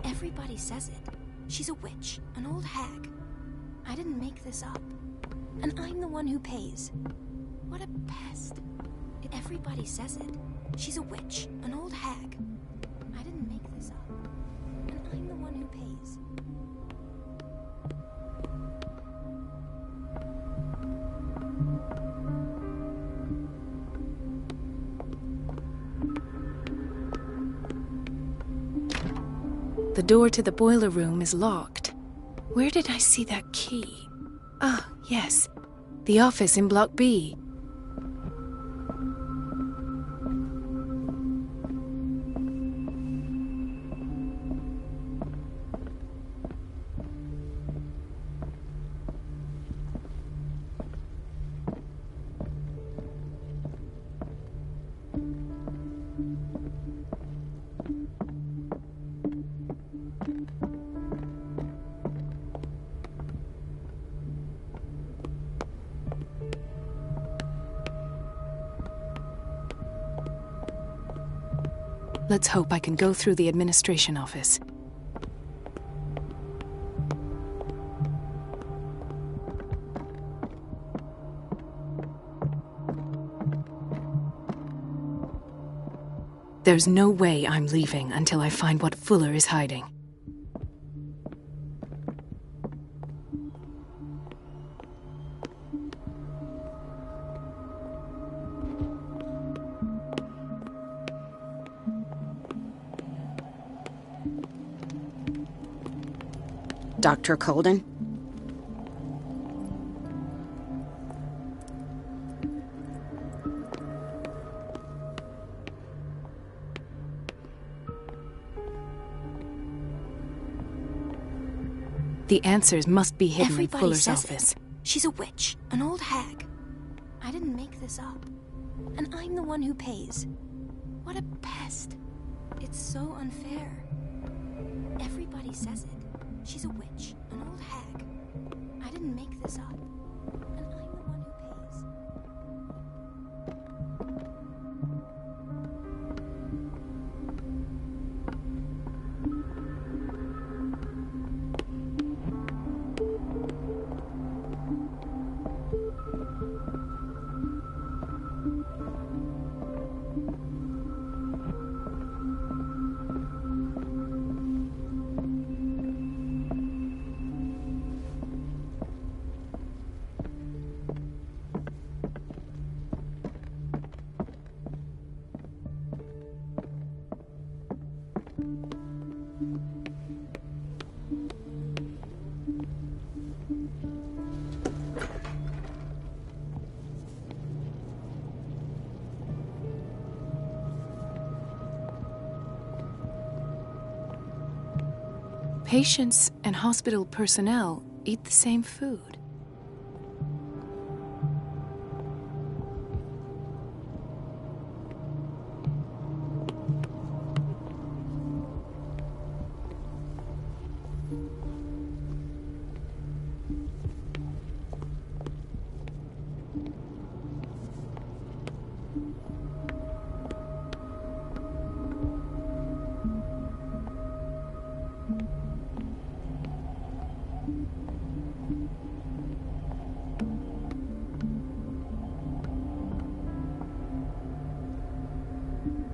Everybody says it. She's a witch, an old hag. I didn't make this up. And I'm the one who pays. What a pest. Everybody says it. She's a witch, an old hag. I didn't make this up. And I'm the one who pays. The door to the boiler room is locked. Where did I see that key? Ah, yes. The office in Block B. Let's hope I can go through the administration office. There's no way I'm leaving until I find what Fuller is hiding. Dr. Colden? The answers must be hidden in Everybody Fuller's says office. it. She's a witch, an old hag. I didn't make this up. And I'm the one who pays. What a pest. It's so unfair. Everybody says it. She's a witch, an old hag. I didn't make this up. And I'm the one who pays. Patients and hospital personnel eat the same food.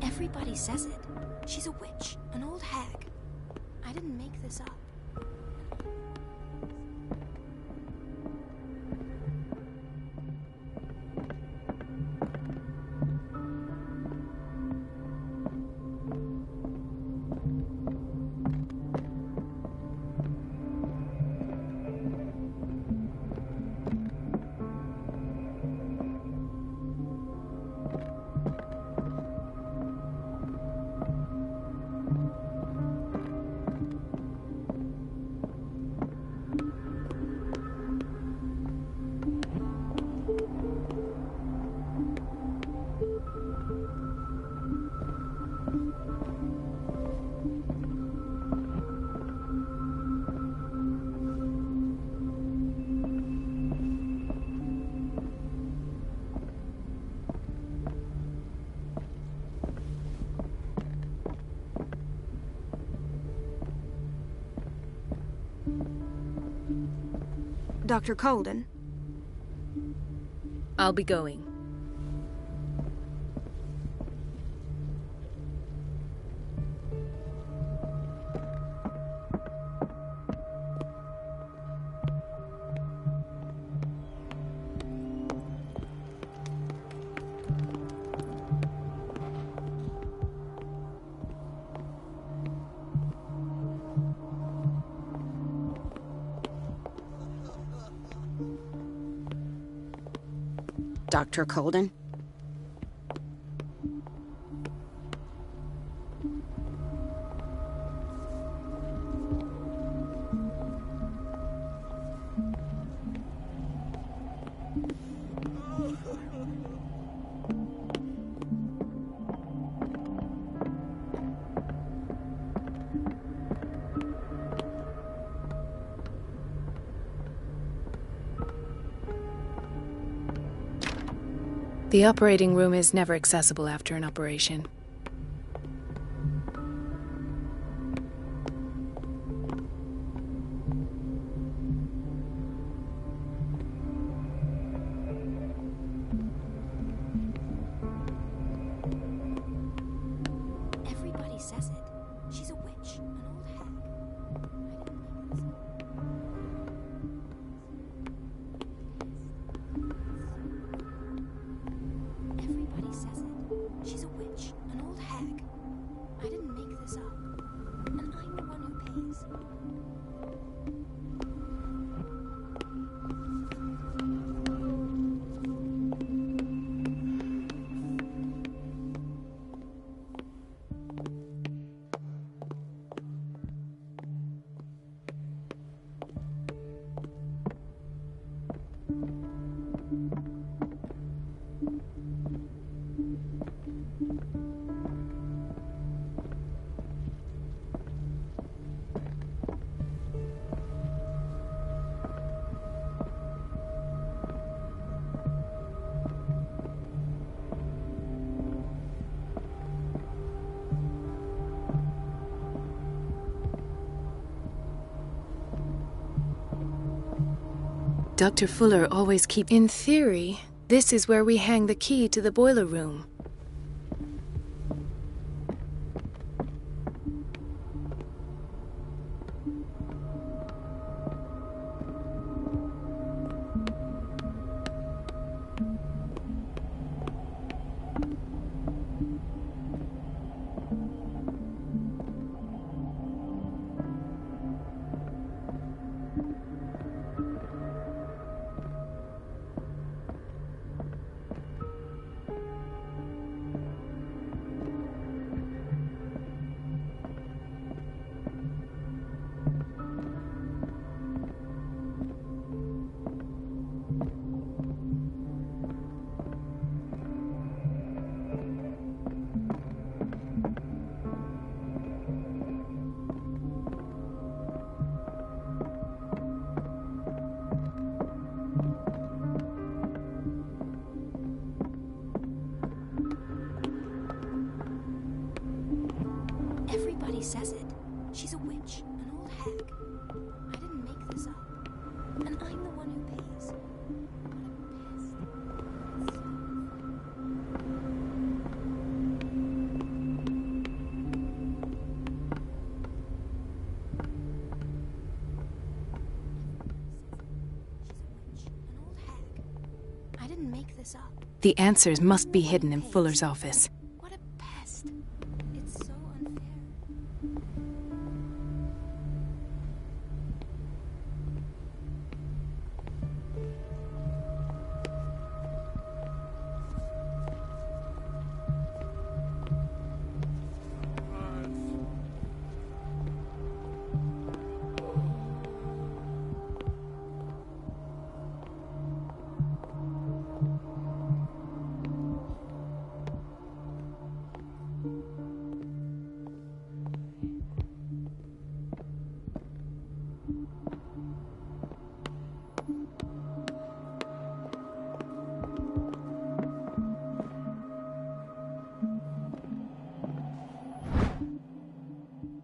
Everybody says it. She's a witch, an old hag. I didn't make this up. Dr. Colden? I'll be going. Dr. Colden? The operating room is never accessible after an operation. Everybody says it. She's a witch, an old hag. Everybody says it. She's a witch, an old hag. I didn't make this up. And I'm the one who pays. Dr. Fuller always keeps... In theory, this is where we hang the key to the boiler room. Everybody says it. She's a witch, an old hag. I didn't make this up. And I'm the one who pays. I didn't make this up. The answers must be hidden in Fuller's office. What a pest. It's so unfair.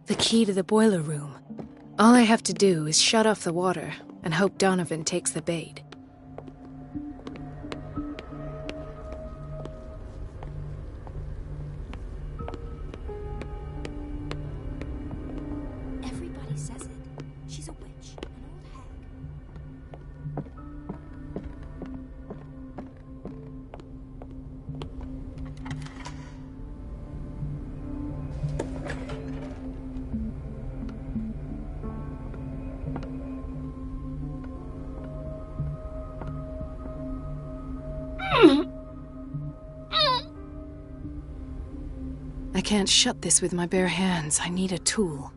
The key to the boiler room. All I have to do is shut off the water and hope Donovan takes the bait. Everybody says it. She's a witch, an old hag. I can't shut this with my bare hands. I need a tool.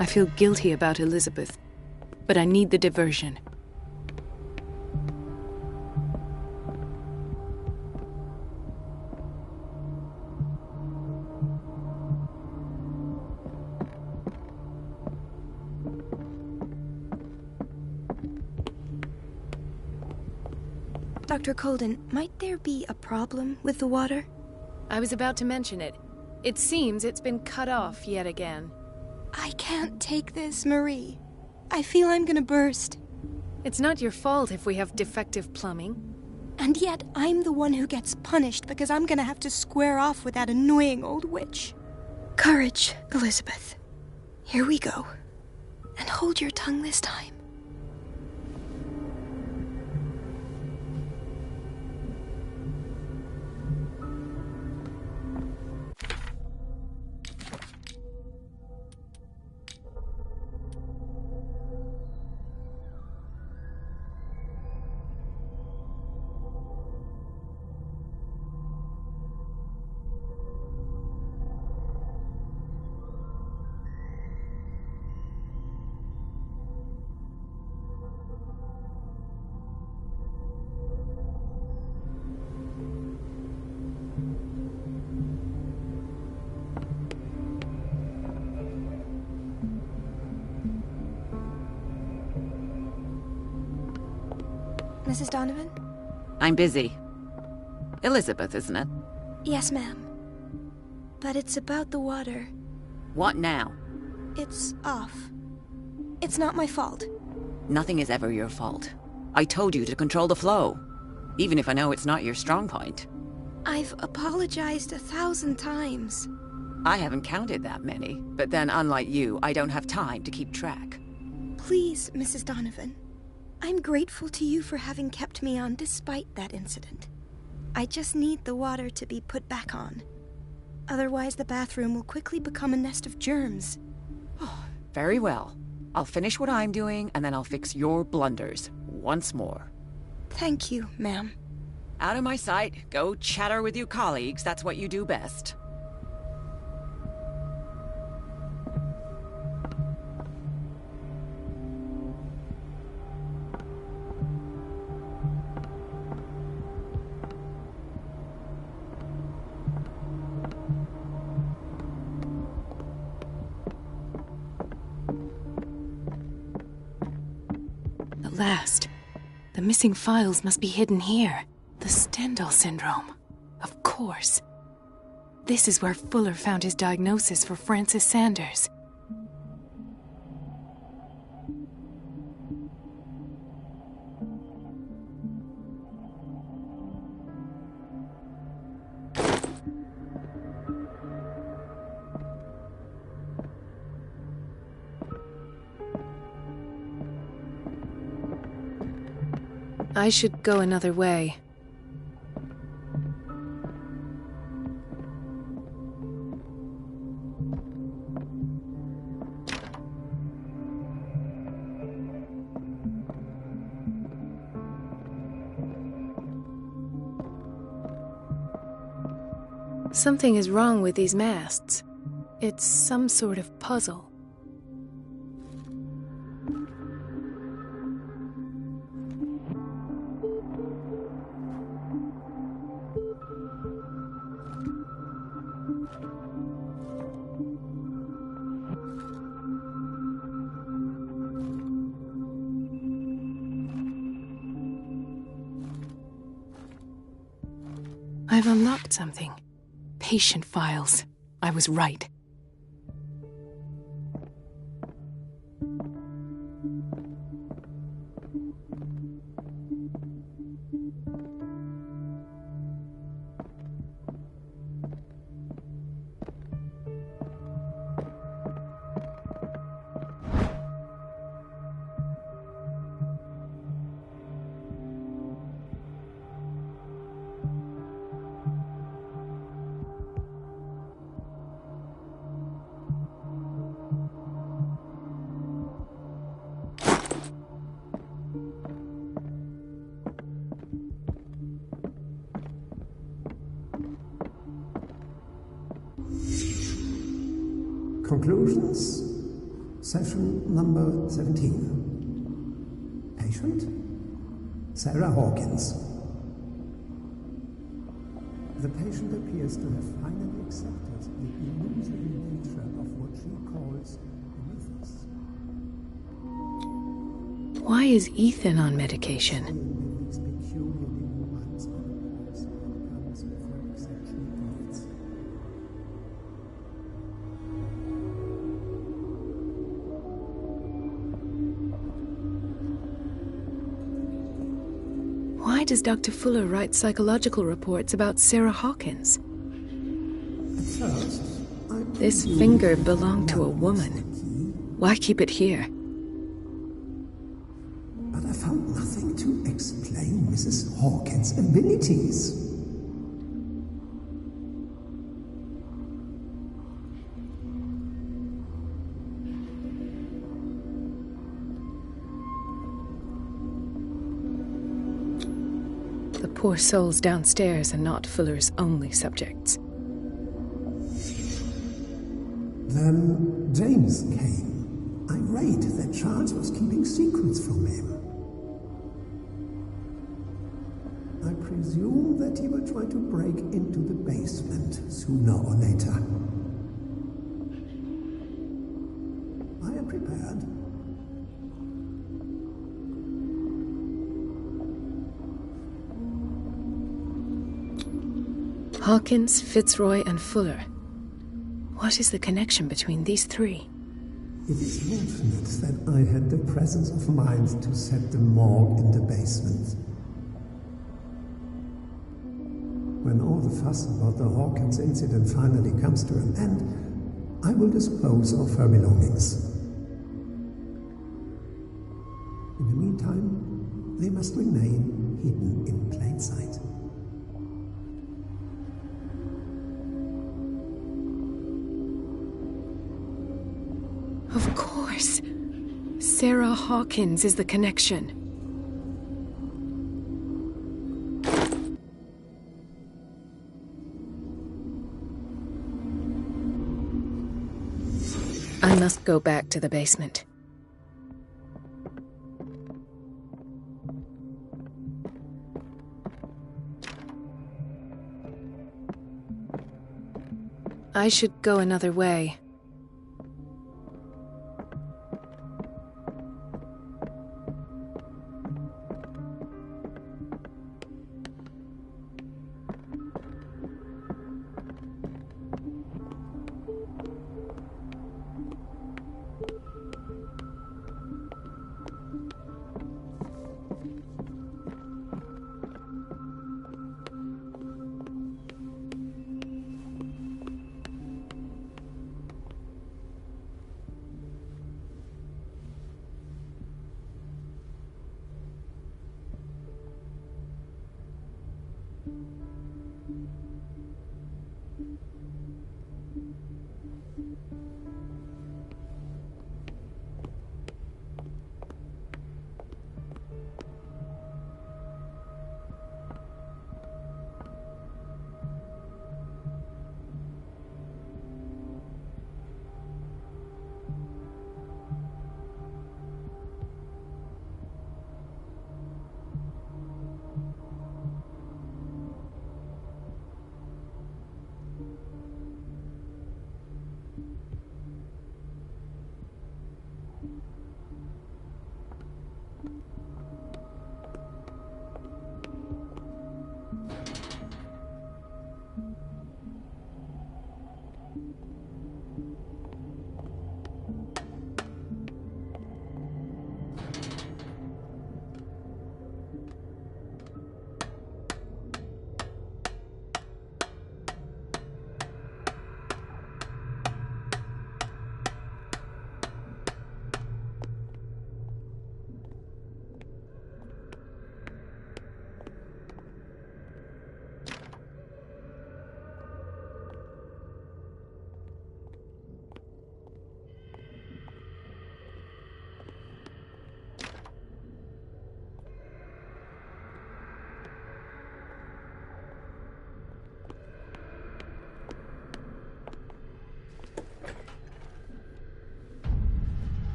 I feel guilty about Elizabeth, but I need the diversion. Dr. Colden, might there be a problem with the water? I was about to mention it. It seems it's been cut off yet again. I can't take this, Marie. I feel I'm gonna burst. It's not your fault if we have defective plumbing. And yet, I'm the one who gets punished because I'm gonna have to square off with that annoying old witch. Courage, Elizabeth. Here we go. And hold your tongue this time. Mrs. Donovan? I'm busy. Elizabeth, isn't it? Yes, ma'am. But it's about the water. What now? It's off. It's not my fault. Nothing is ever your fault. I told you to control the flow, even if I know it's not your strong point. I've apologized 1,000 times. I haven't counted that many, but then unlike you, I don't have time to keep track. Please, Mrs. Donovan. I'm grateful to you for having kept me on despite that incident. I just need the water to be put back on. Otherwise, the bathroom will quickly become a nest of germs. Very well. I'll finish what I'm doing, and then I'll fix your blunders once more. Thank you, ma'am. Out of my sight. Go chatter with your colleagues. That's what you do best. At last. The missing files must be hidden here. The Stendhal syndrome. Of course. This is where Fuller found his diagnosis for Francis Sanders. I should go another way. Something is wrong with these masts. It's some sort of puzzle. I've unlocked something. Patient files. I was right. Conclusions. Session number 17. Patient? Sarah Hawkins. The patient appears to have finally accepted the illusory nature of what she calls mythos. Why is Ethan on medication? Why does Dr. Fuller write psychological reports about Sarah Hawkins? This finger belonged to a woman. Why keep it here? But I found nothing to explain Mrs. Hawkins' abilities. The poor souls downstairs are not Fuller's only subjects. Then James came, irate that Charles was keeping secrets from him. I presume that he will try to break into the basement sooner or later. I am prepared. Hawkins, Fitzroy, and Fuller. What is the connection between these three? It is fortunate that I had the presence of mind to set the morgue in the basement. When all the fuss about the Hawkins incident finally comes to an end, I will dispose of her belongings. In the meantime, they must remain hidden in plain sight. Of course. Sarah Hawkins is the connection. I must go back to the basement. I should go another way.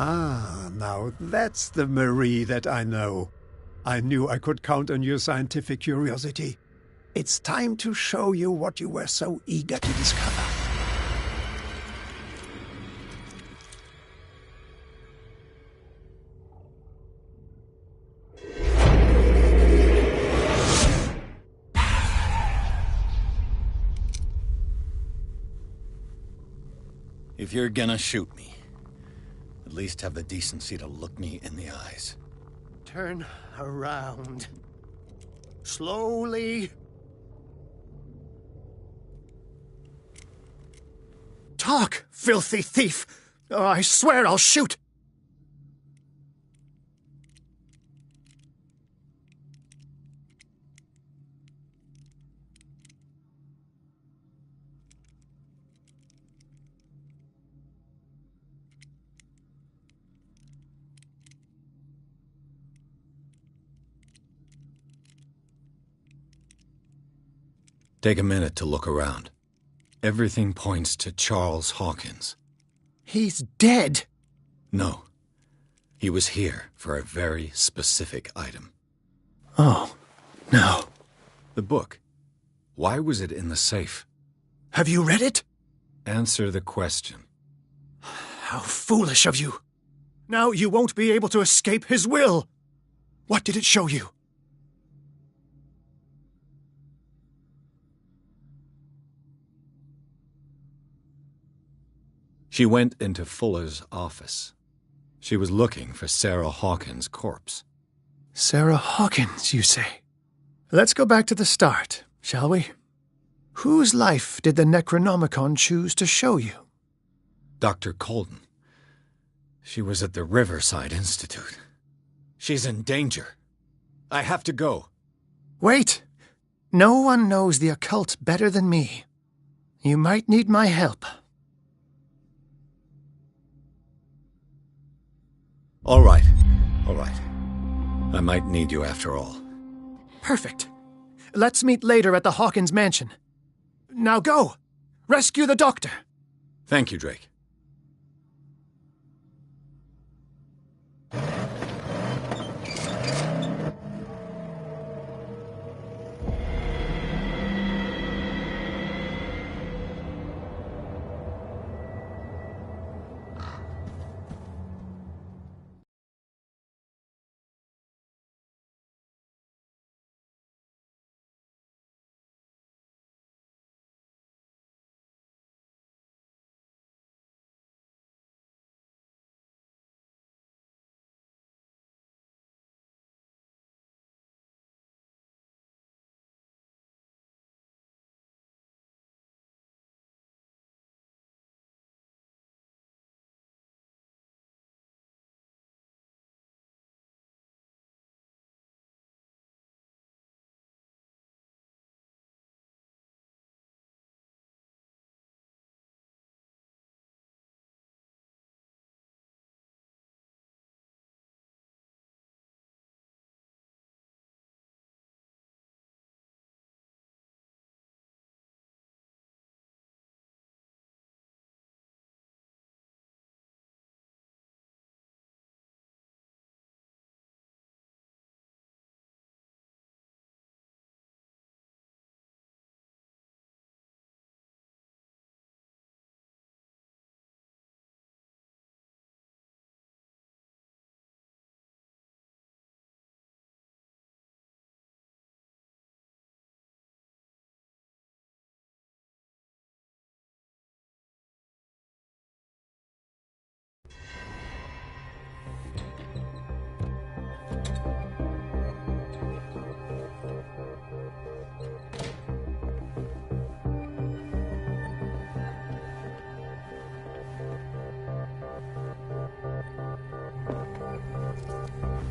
Ah, now that's the Marie that I know. I knew I could count on your scientific curiosity. It's time to show you what you were so eager to discover. If you're gonna shoot me, at least have the decency to look me in the eyes. Turn around. Slowly. Talk, filthy thief! Oh, I swear I'll shoot! Take a minute to look around. Everything points to Charles Hawkins. He's dead! No. He was here for a very specific item. Oh, no. The book. Why was it in the safe? Have you read it? Answer the question. How foolish of you. Now you won't be able to escape his will. What did it show you? She went into Fuller's office. She was looking for Sarah Hawkins' corpse. Sarah Hawkins, you say? Let's go back to the start, shall we? Whose life did the Necronomicon choose to show you? Dr. Colden. She was at the Riverside Institute. She's in danger. I have to go. Wait. No one knows the occult better than me. You might need my help. All right. All right. I might need you after all. Perfect. Let's meet later at the Hawkins mansion. Now go! Rescue the doctor! Thank you, Drake.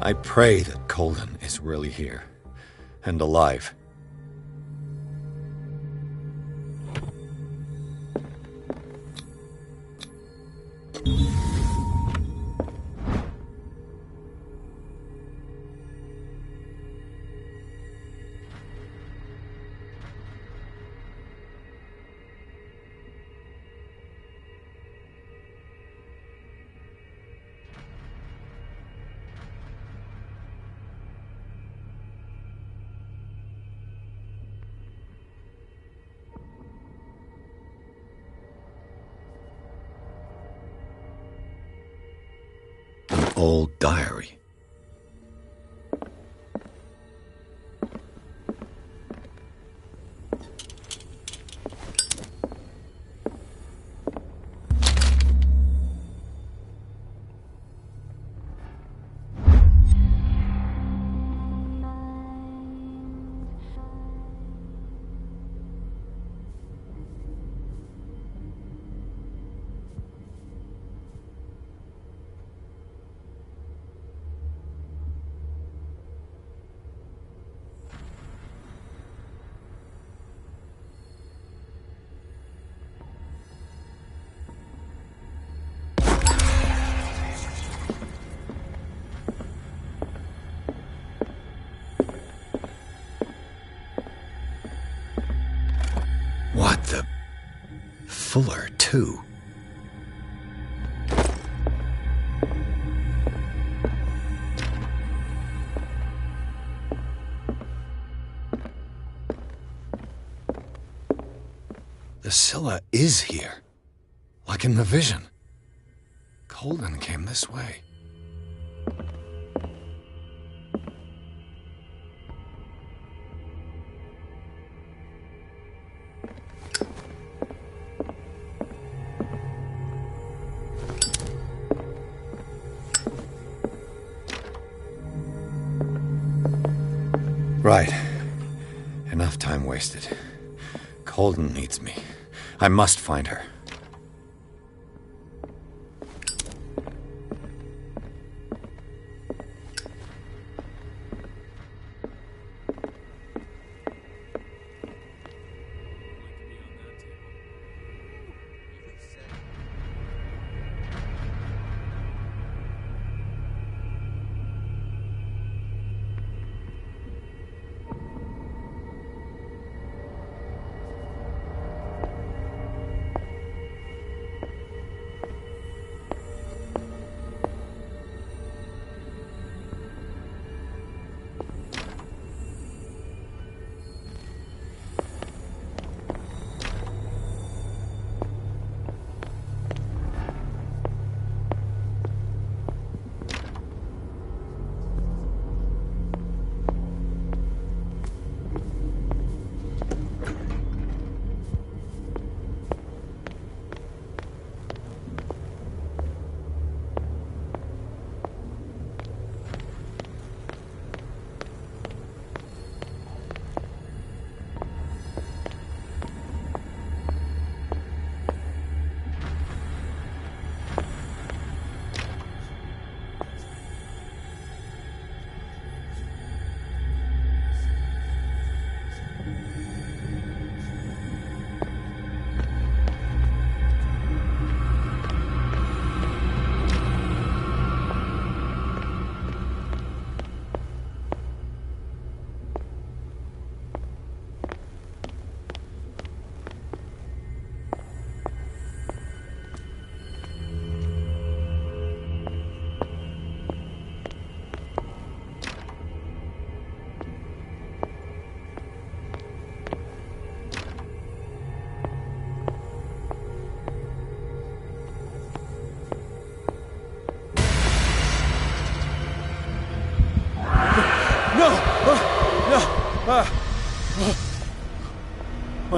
I pray that Colden is really here, and alive. Old diary. What the... Fuller, too. The Scylla is here. Like in the vision. Colden came this way. Right. Enough time wasted. Colden needs me. I must find her.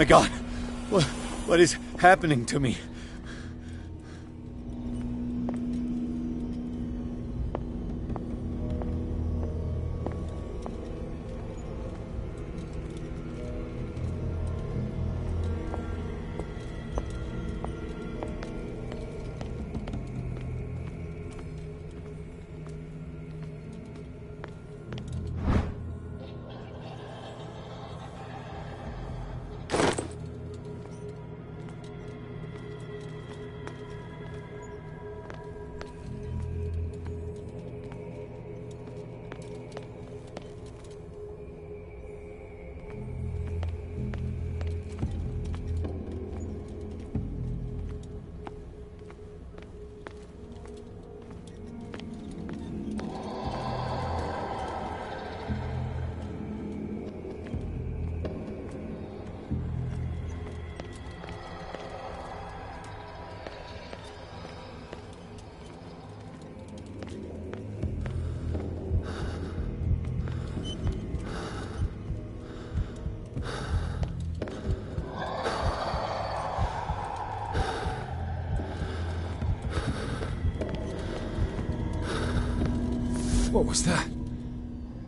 My God, what is happening to me? What was that?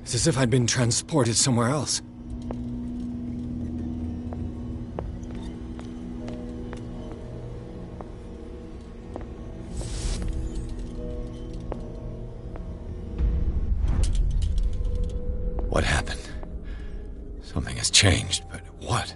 It's as if I'd been transported somewhere else. What happened? Something has changed, but what?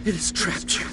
It has trapped you.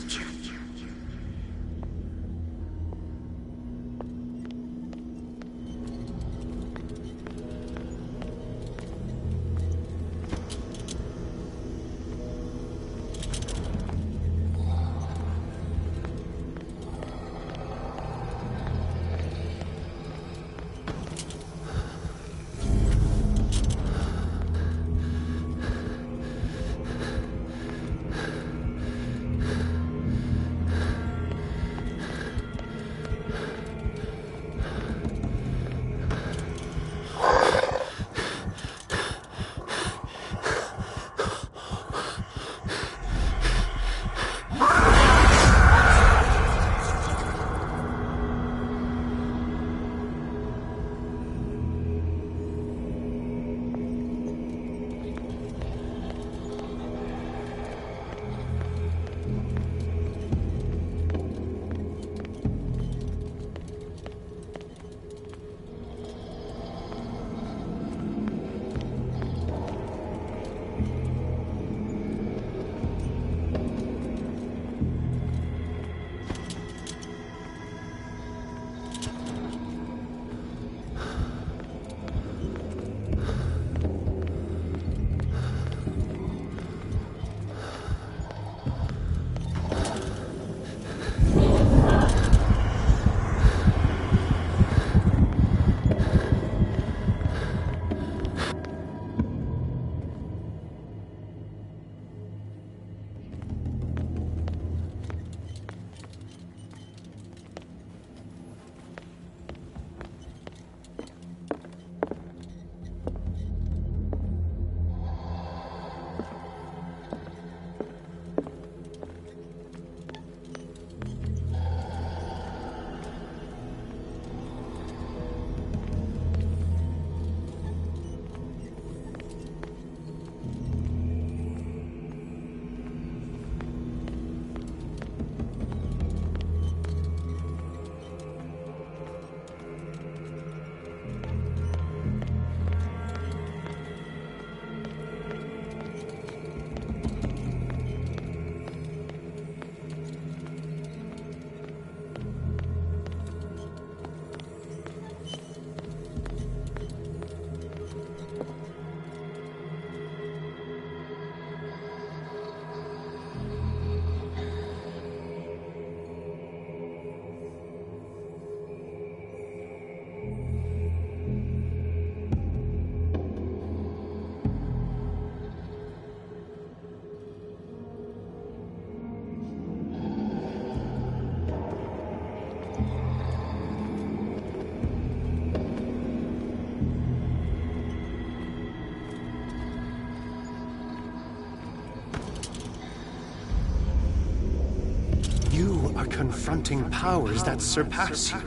You are confronting powers that surpass you.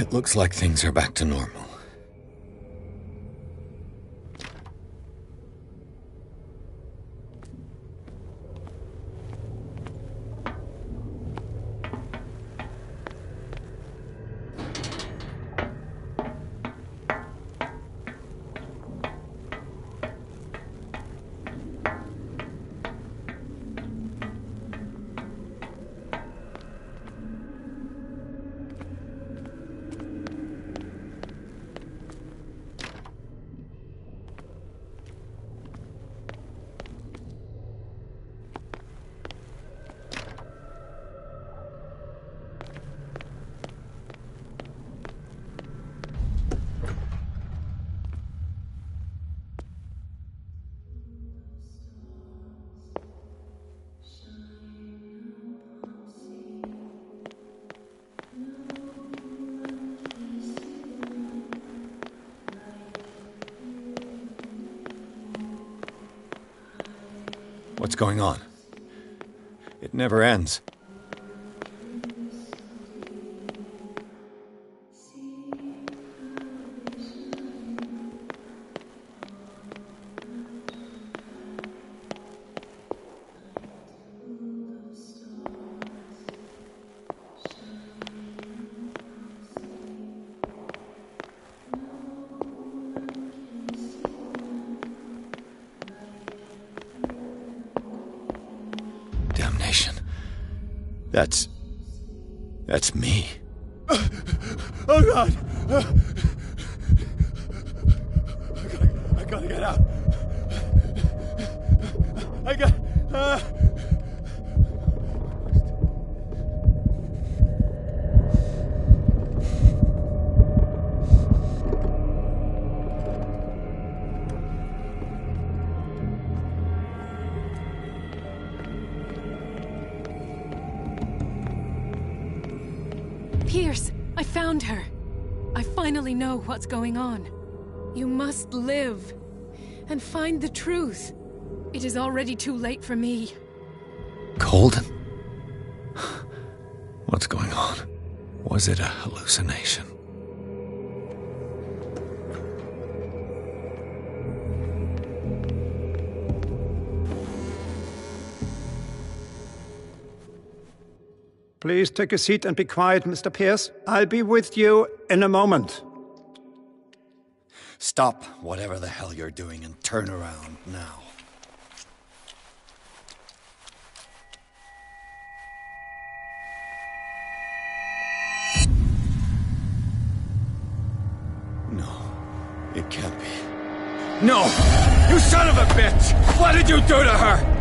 It looks like things are back to normal. What's going on? It never ends. Damnation. That's me. Oh, God! I gotta get out. Pierce, I found her. I finally know what's going on. You must live and find the truth. It is already too late for me. Colden? What's going on? Was it a hallucination? Please take a seat and be quiet, Mr. Pierce. I'll be with you in a moment. Stop whatever the hell you're doing and turn around now. No, it can't be. No! You son of a bitch! What did you do to her?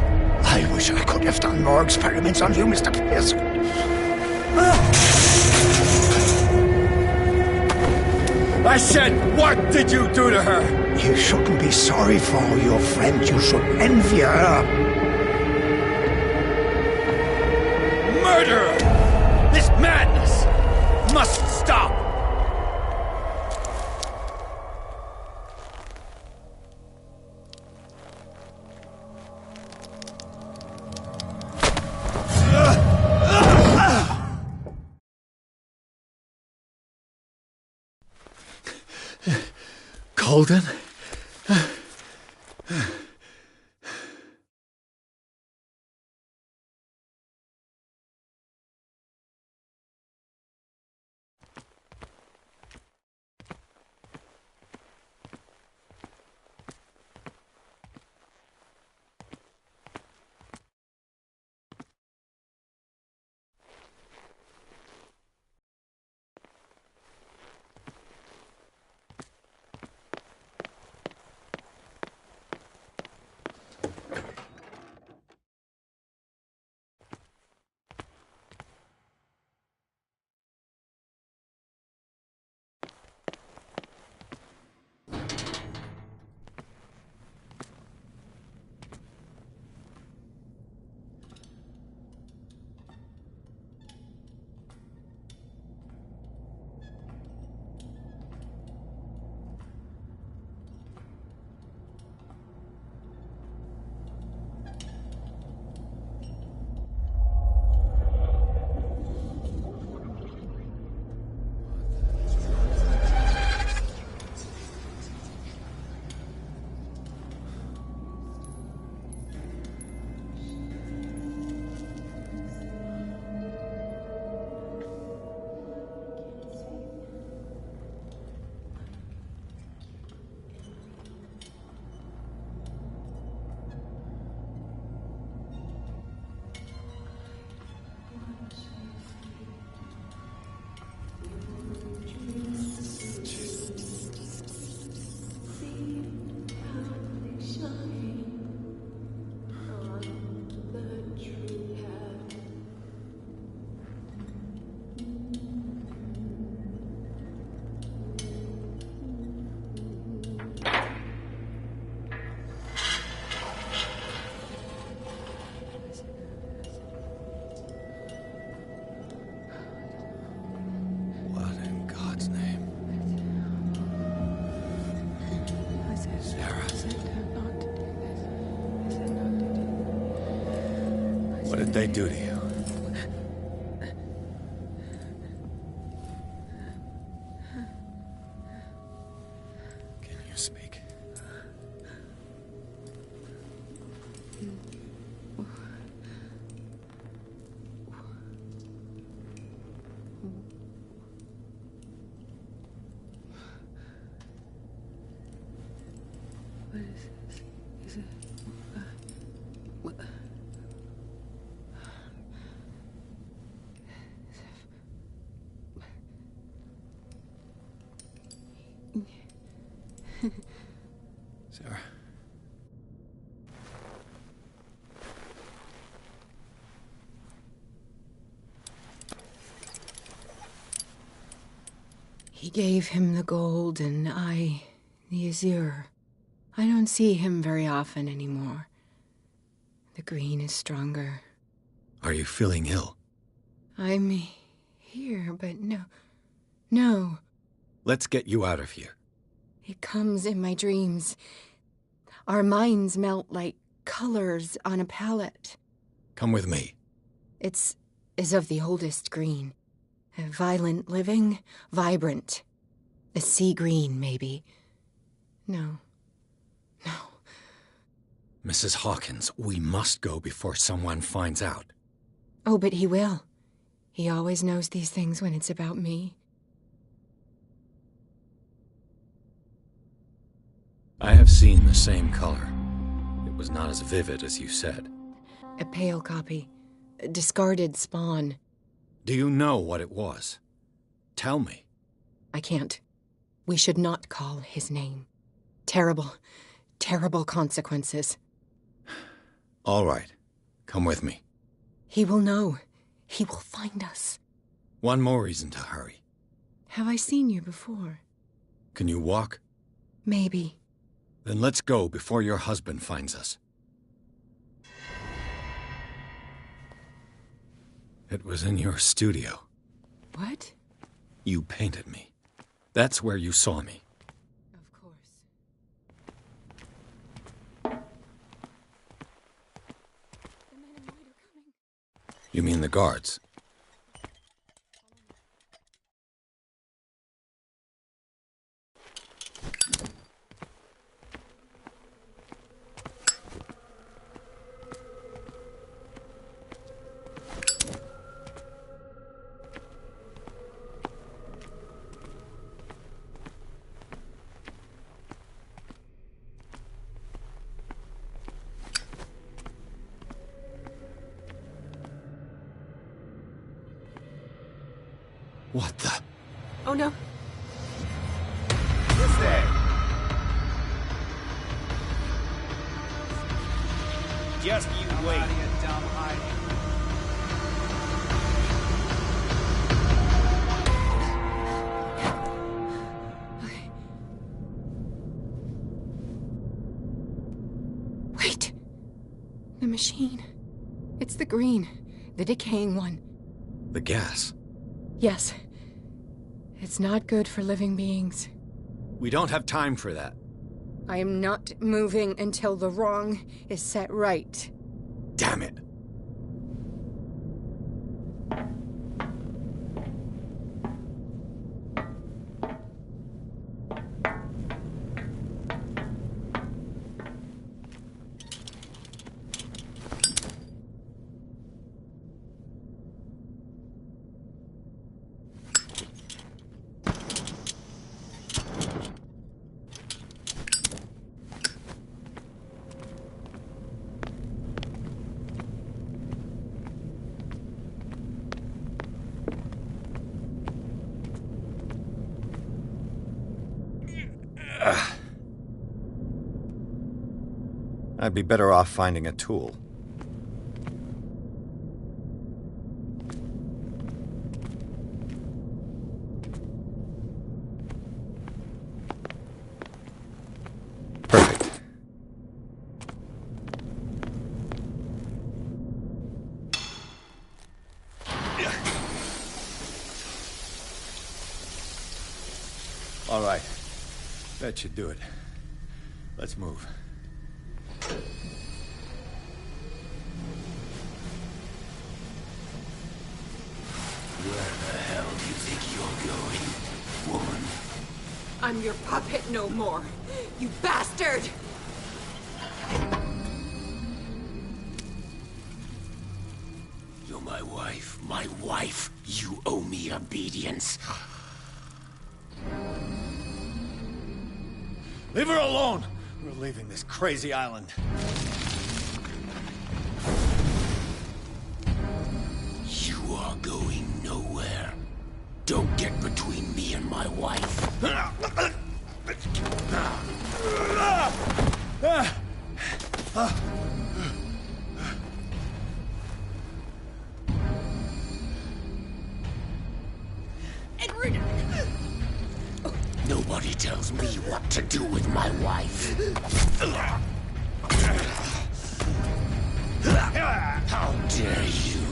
I wish I could have done more experiments on you, Mr. Pierce. I said, what did you do to her? You shouldn't be sorry for your friend. You should envy her. Murderer! This madness must stop! Colden? they do to you? Can you speak? What is this? Is it... what? Sarah. He gave him the gold and I the azure. I don't see him very often anymore. The green is stronger. Are you feeling ill? I'm here, but no. Let's get you out of here. It comes in my dreams. Our minds melt like colors on a palette. Come with me. It's as of the oldest green. A violent living, vibrant. A sea green, maybe. No. Mrs. Hawkins, we must go before someone finds out. Oh, but he will. He always knows these things when it's about me. I have seen the same color. It was not as vivid as you said. A pale copy. A discarded spawn. Do you know what it was? Tell me. I can't. We should not call his name. Terrible consequences. All right. Come with me. He will know. He will find us. One more reason to hurry. Have I seen you before? Can you walk? Maybe. Then let's go before your husband finds us. It was in your studio. What? You painted me. That's where you saw me. Of course. The men in white are coming. You mean the guards? What the? Oh no. Who's there? Just you wait. Out of your dumb hiding. Wait. The machine. It's the green. The decaying one. The gas. Yes. It's not good for living beings. We don't have time for that. I am not moving until the wrong is set right. Damn it. I'd be better off finding a tool. Perfect. All right. That should do it. Let's move. Where the hell do you think you're going, woman? I'm your puppet no more, you bastard! You're my wife. My wife. You owe me obedience. Leave her alone! We're leaving this crazy island. You are going nowhere. Don't get between me and my wife. Edward! Nobody tells me what to do with my wife. How dare you?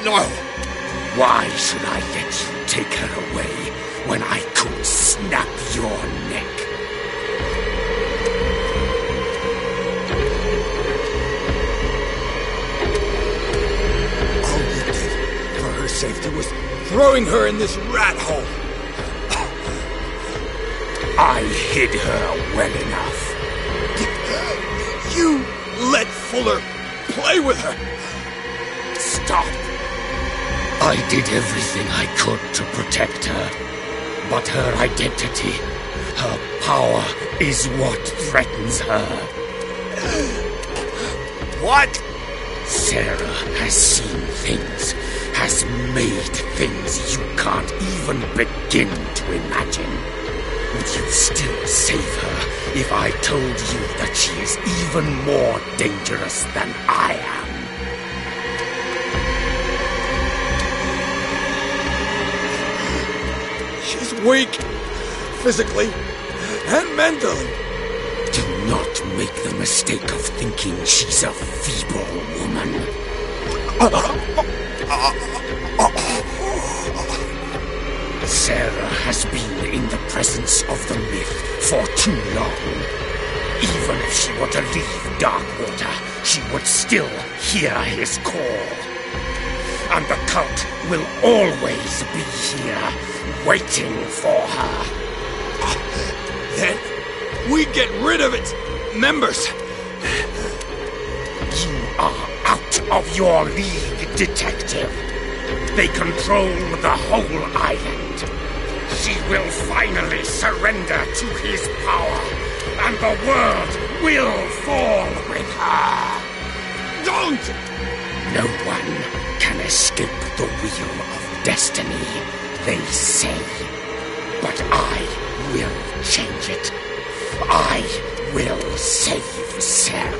No! Why should I let you take her away when I could snap your neck? All you did for her safety was throwing her in this rat hole. I hid her well enough. You let Fuller play with her. Stop. I did everything I could to protect her. But her identity, her power, is what threatens her. What? Sarah has seen things, has made things you can't even begin to imagine. Would you still save her if I told you that she is even more dangerous than I am? She's weak, physically and mentally. Do not make the mistake of thinking she's a feeble woman. Sarah has been in the presence of the myth for too long. Even if she were to leave Darkwater, she would still hear his call. And the cult will always be here, waiting for her. Then we get rid of its members. You are out of your league, detective. They control the whole island. She will finally surrender to his power, and the world will fall with her. Don't! No one can escape the wheel of destiny, they say. But I will change it. I will save Sarah.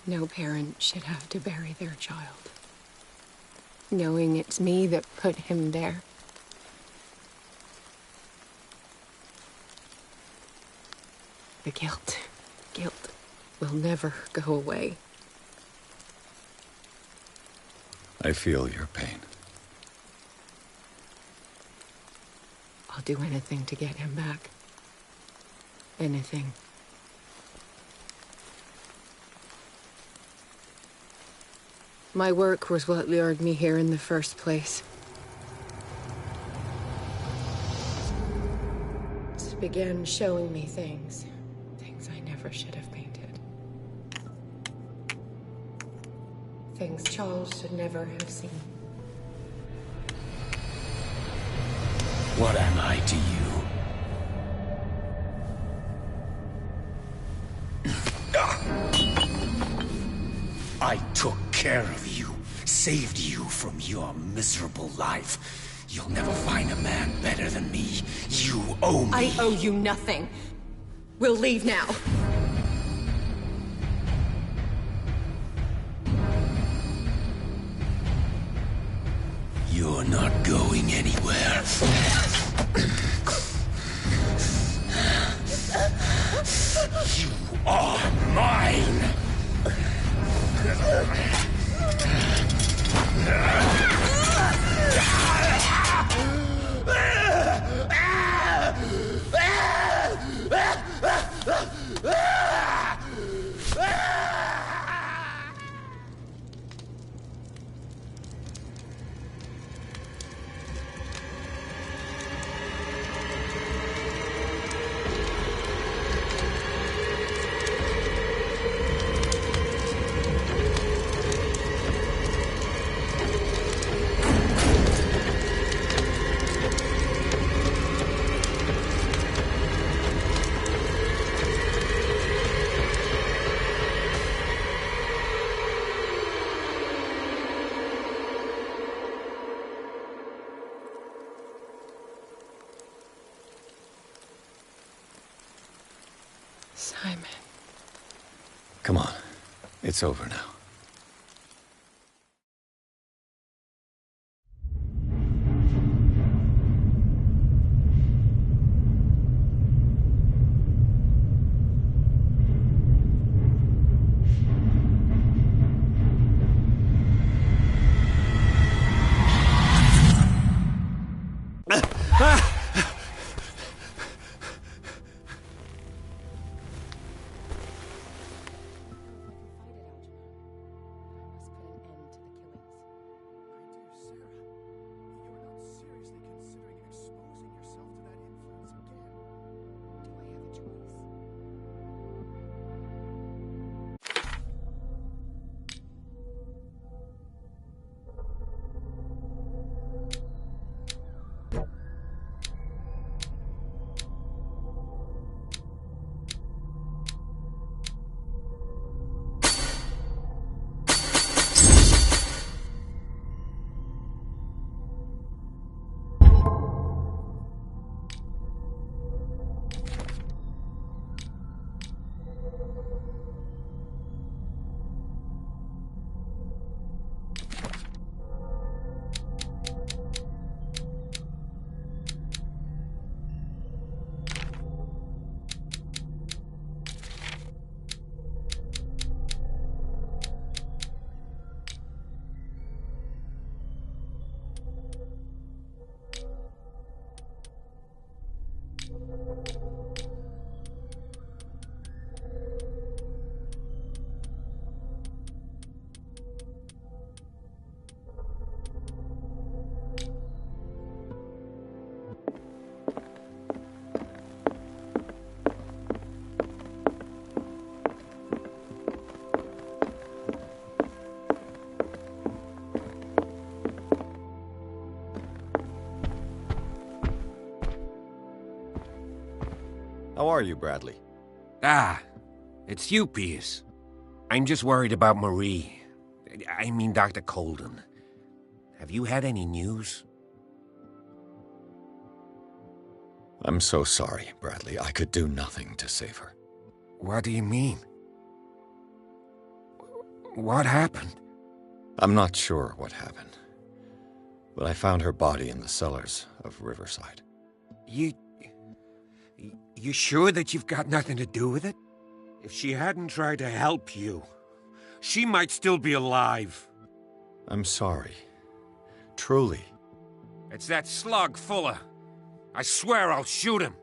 No parent should have to bury their child, knowing it's me that put him there. The guilt will never go away. I feel your pain. I'll do anything to get him back. Anything. My work was what lured me here in the first place. It began showing me things I never should have painted. Things Charles should never have seen. What am I to you? I took care of you, saved you from your miserable life. You'll never find a man better than me. You owe me. I owe you nothing. We'll leave now. You're not going anywhere. You are mine! Simon. Come on. It's over now. How are you, Bradley? Ah, it's you, Pierce. I'm just worried about Marie. I mean, Dr. Colden. Have you had any news? I'm so sorry, Bradley. I could do nothing to save her. What do you mean? What happened? I'm not sure what happened, but I found her body in the cellars of Riverside. You sure that you've got nothing to do with it? If she hadn't tried to help you, she might still be alive. I'm sorry. Truly. It's that slug, Fuller. I swear I'll shoot him.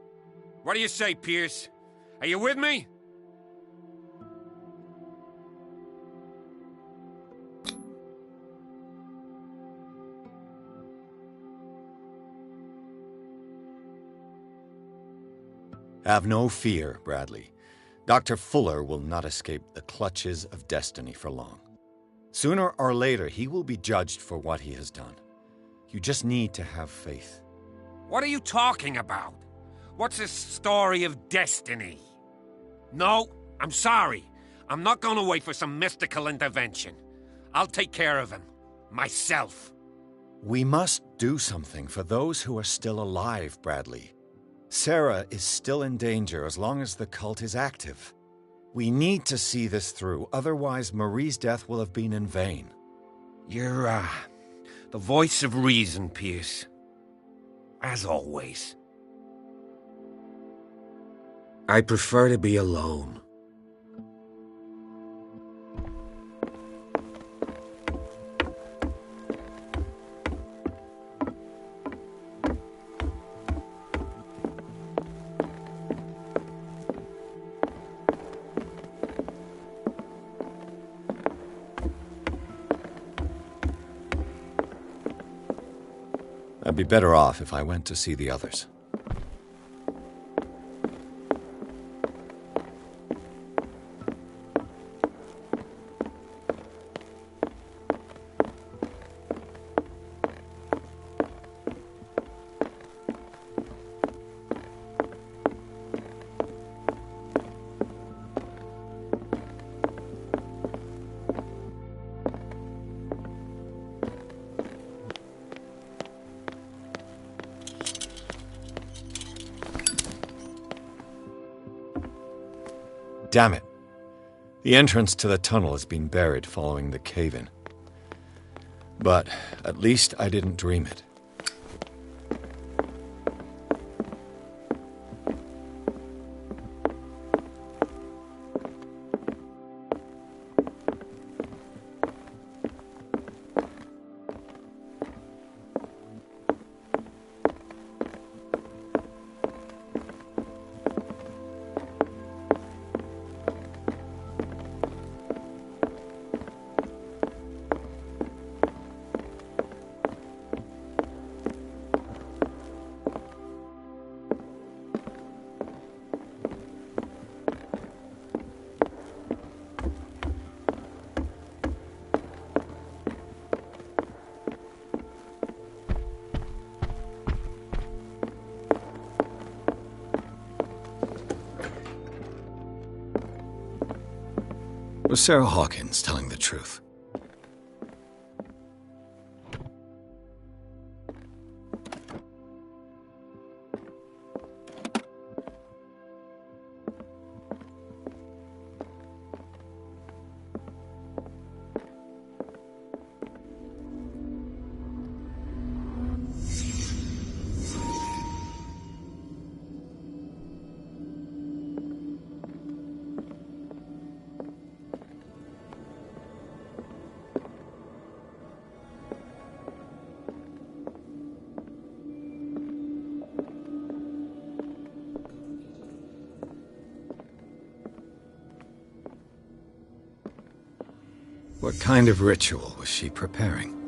What do you say, Pierce? Are you with me? Have no fear, Bradley. Dr. Fuller will not escape the clutches of destiny for long. Sooner or later, he will be judged for what he has done. You just need to have faith. What are you talking about? What's this story of destiny? No, I'm sorry. I'm not going to wait for some mystical intervention. I'll take care of him. Myself. We must do something for those who are still alive, Bradley. Sarah is still in danger as long as the cult is active. We need to see this through, otherwise Marie's death will have been in vain. You're, the voice of reason, Pierce. As always. I prefer to be alone. I'd be better off if I went to see the others. Damn it. The entrance to the tunnel has been buried following the cave-in. But at least I didn't dream it. Was Sarah Hawkins telling the truth? What kind of ritual was she preparing?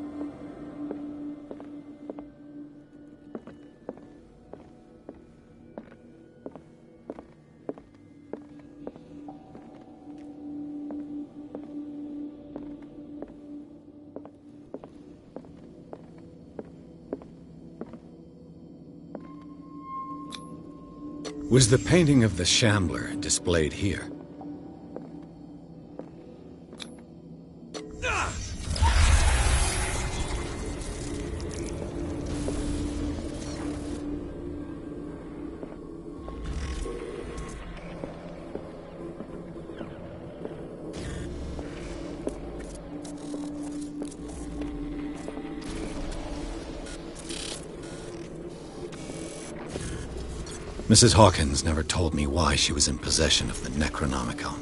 Was the painting of the Shambler displayed here? Mrs. Hawkins never told me why she was in possession of the Necronomicon.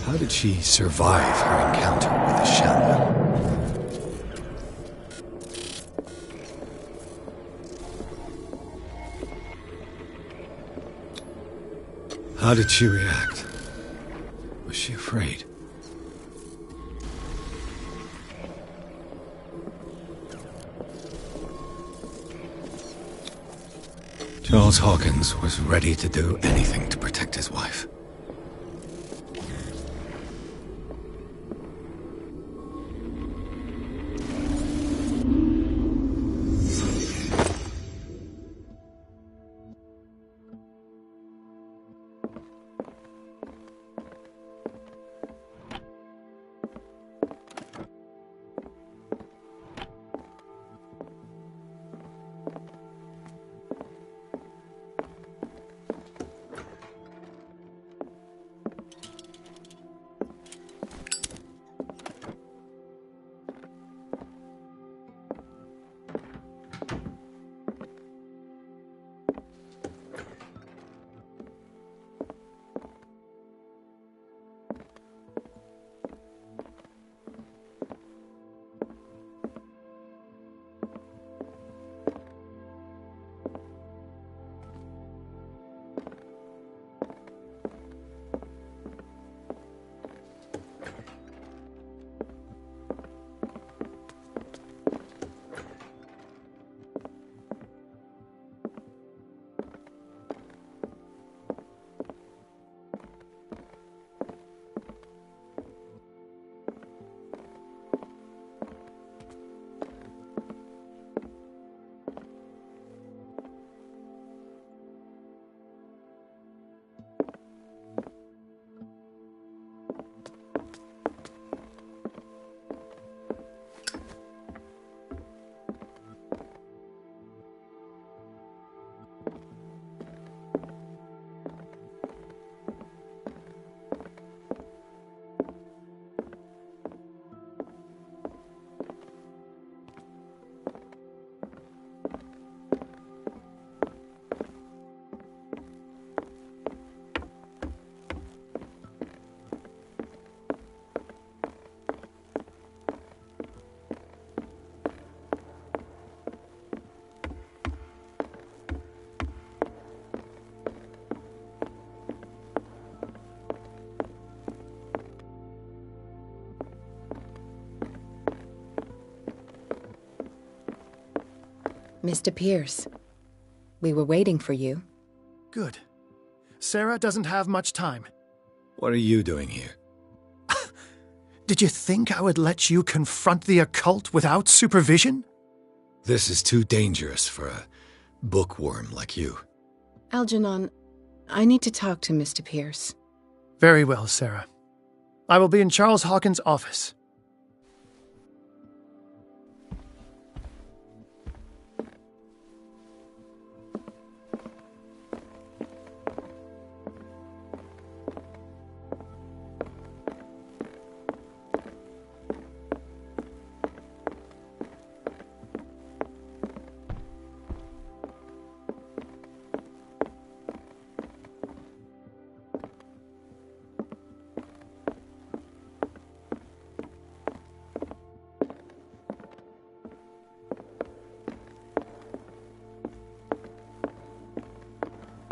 How did she survive her encounter with the Shambler? How did she react? Was she afraid? Charles Hawkins was ready to do anything to protect his wife. Mr. Pierce, we were waiting for you. Good. Sarah doesn't have much time. What are you doing here? Did you think I would let you confront the occult without supervision? This is too dangerous for a bookworm like you. Algernon, I need to talk to Mr. Pierce. Very well, Sarah. I will be in Charles Hawkins' office.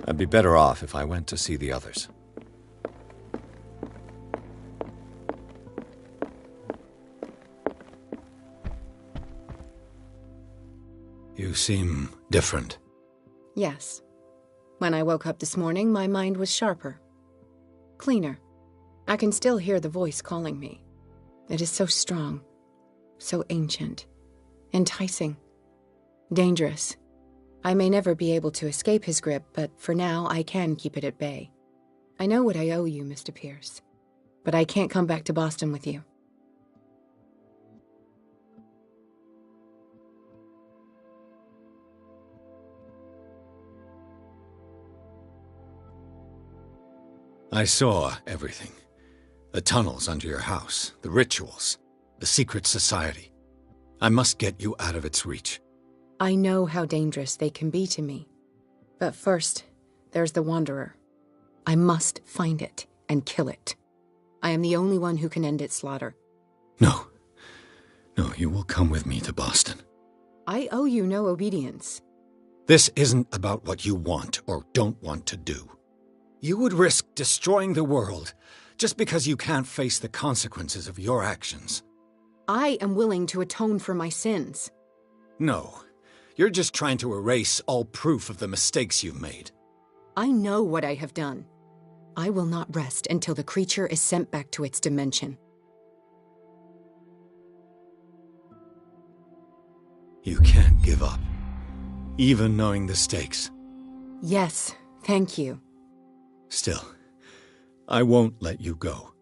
I'd be better off if I went to see the others. You seem different. Yes. When I woke up this morning, my mind was sharper. Cleaner. I can still hear the voice calling me. It is so strong, so ancient, enticing, dangerous. I may never be able to escape his grip, but for now I can keep it at bay. I know what I owe you, Mr. Pierce, but I can't come back to Boston with you. I saw everything. The tunnels under your house, the rituals, the secret society. I must get you out of its reach. I know how dangerous they can be to me. But first, there's the Wanderer. I must find it and kill it. I am the only one who can end its slaughter. No. No, you will come with me to Boston. I owe you no obedience. This isn't about what you want or don't want to do. You would risk destroying the world just because you can't face the consequences of your actions. I am willing to atone for my sins. No, you're just trying to erase all proof of the mistakes you've made. I know what I have done. I will not rest until the creature is sent back to its dimension. You can't give up, even knowing the stakes. Yes, thank you. Still, I won't let you go.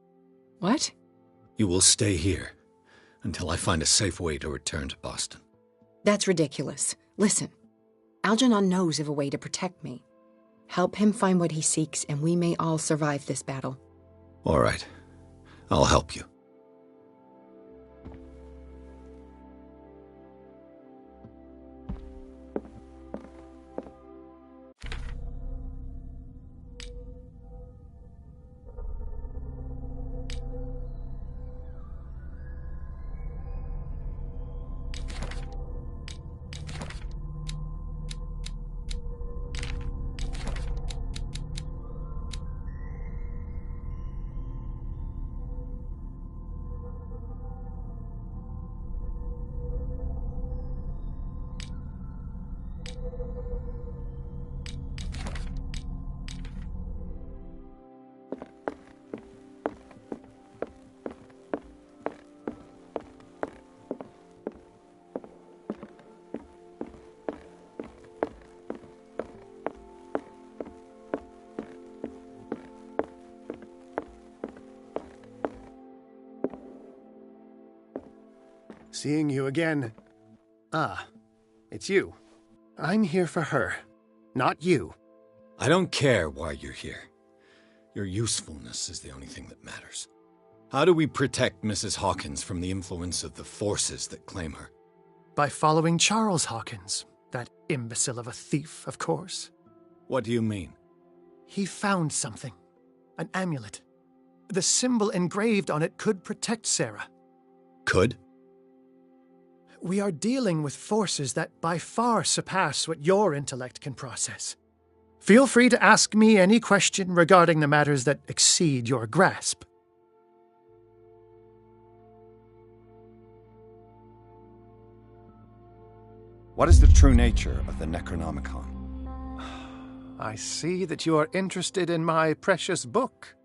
What? You will stay here until I find a safe way to return to Boston. That's ridiculous. Listen, Algernon knows of a way to protect me. Help him find what he seeks, and we may all survive this battle. All right. I'll help you. Seeing you again. Ah, it's you. I'm here for her, not you. I don't care why you're here. Your usefulness is the only thing that matters. How do we protect Mrs. Hawkins from the influence of the forces that claim her? By following Charles Hawkins, that imbecile of a thief, of course. What do you mean? He found something. An amulet. The symbol engraved on it could protect Sarah. Could? We are dealing with forces that by far surpass what your intellect can process. Feel free to ask me any question regarding the matters that exceed your grasp. What is the true nature of the Necronomicon? I see that you are interested in my precious book.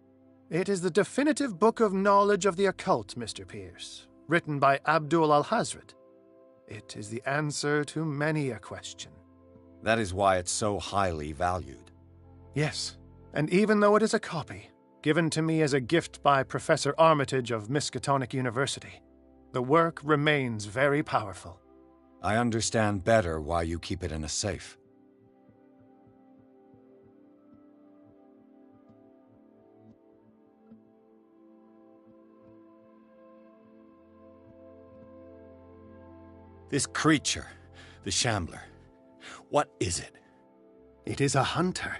It is the definitive book of knowledge of the occult, Mr. Pierce, written by Abdul al-Hazred. It is the answer to many a question. That is why it's so highly valued. Yes, and even though it is a copy, given to me as a gift by Professor Armitage of Miskatonic University, the work remains very powerful. I understand better why you keep it in a safe. This creature, the Shambler, what is it? It is a hunter.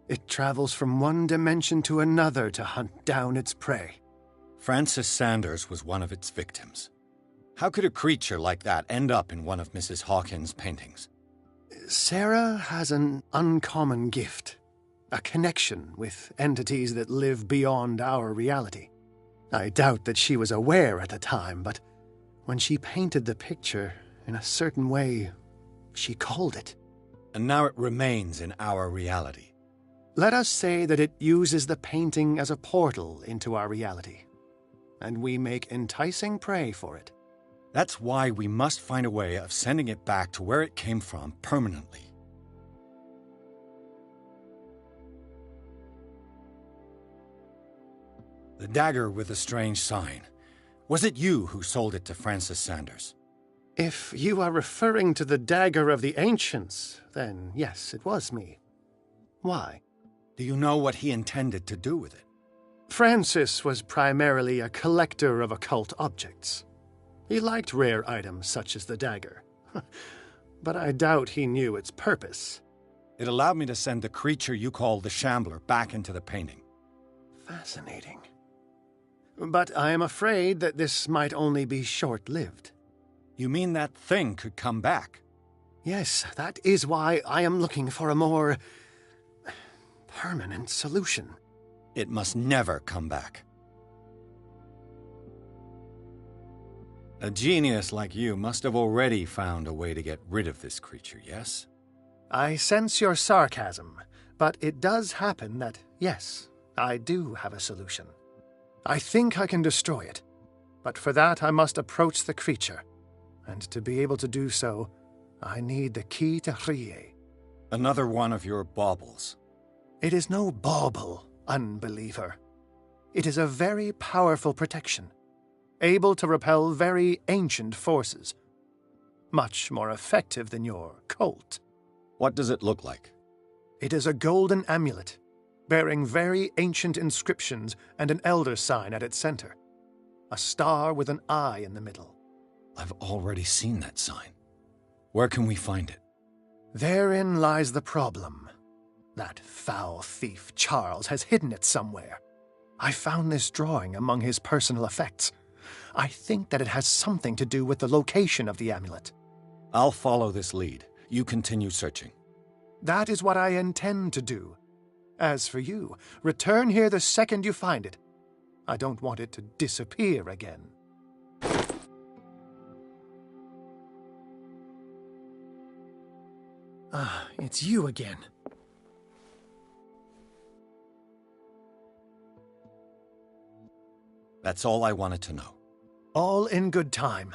It travels from one dimension to another to hunt down its prey. Francis Sanders was one of its victims. How could a creature like that end up in one of Mrs. Hawkins' paintings? Sarah has an uncommon gift. A connection with entities that live beyond our reality. I doubt that she was aware at the time, but when she painted the picture in a certain way, she called it. And now it remains in our reality. Let us say that it uses the painting as a portal into our reality, and we make enticing prey for it. That's why we must find a way of sending it back to where it came from permanently. The dagger with the strange sign. Was it you who sold it to Francis Sanders? If you are referring to the dagger of the ancients, then yes, it was me. Why? Do you know what he intended to do with it? Francis was primarily a collector of occult objects. He liked rare items such as the dagger. but I doubt he knew its purpose. It allowed me to send the creature you call the Shambler back into the painting. Fascinating. But I am afraid that this might only be short-lived. You mean that thing could come back? Yes, that is why I am looking for a more permanent solution. It must never come back. A genius like you must have already found a way to get rid of this creature, yes? I sense your sarcasm, but it does happen that, yes, I do have a solution. I think I can destroy it, but for that I must approach the creature, and to be able to do so, I need the key to Rie. Another one of your baubles. It is no bauble, unbeliever. It is a very powerful protection, able to repel very ancient forces. Much more effective than your Colt. What does it look like? It is a golden amulet, bearing very ancient inscriptions and an elder sign at its center. A star with an eye in the middle. I've already seen that sign. Where can we find it? Therein lies the problem. That foul thief Charles has hidden it somewhere. I found this drawing among his personal effects. I think that it has something to do with the location of the amulet. I'll follow this lead. You continue searching. That is what I intend to do. As for you, return here the second you find it. I don't want it to disappear again. It's you again. That's all I wanted to know. All in good time.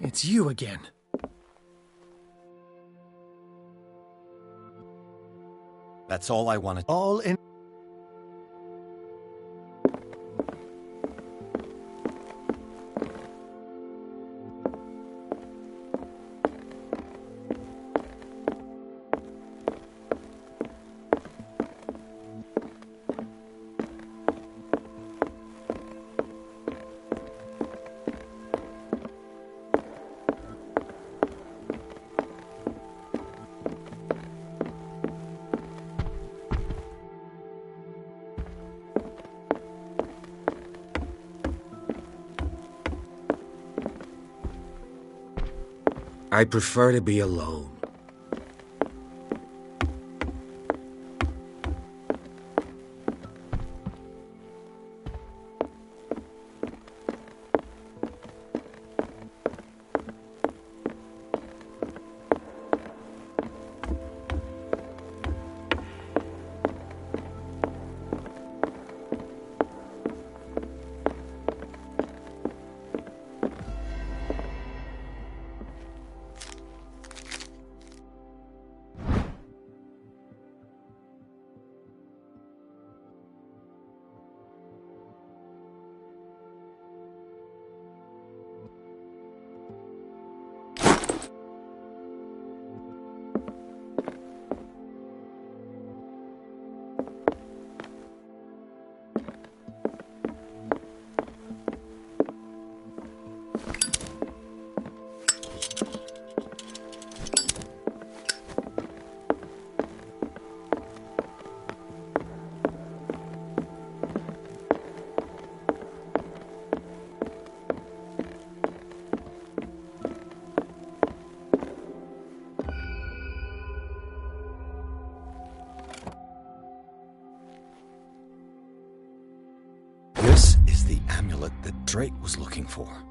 It's you again. That's all I wanted. All in... I prefer to be alone. amulet that Drake was looking for.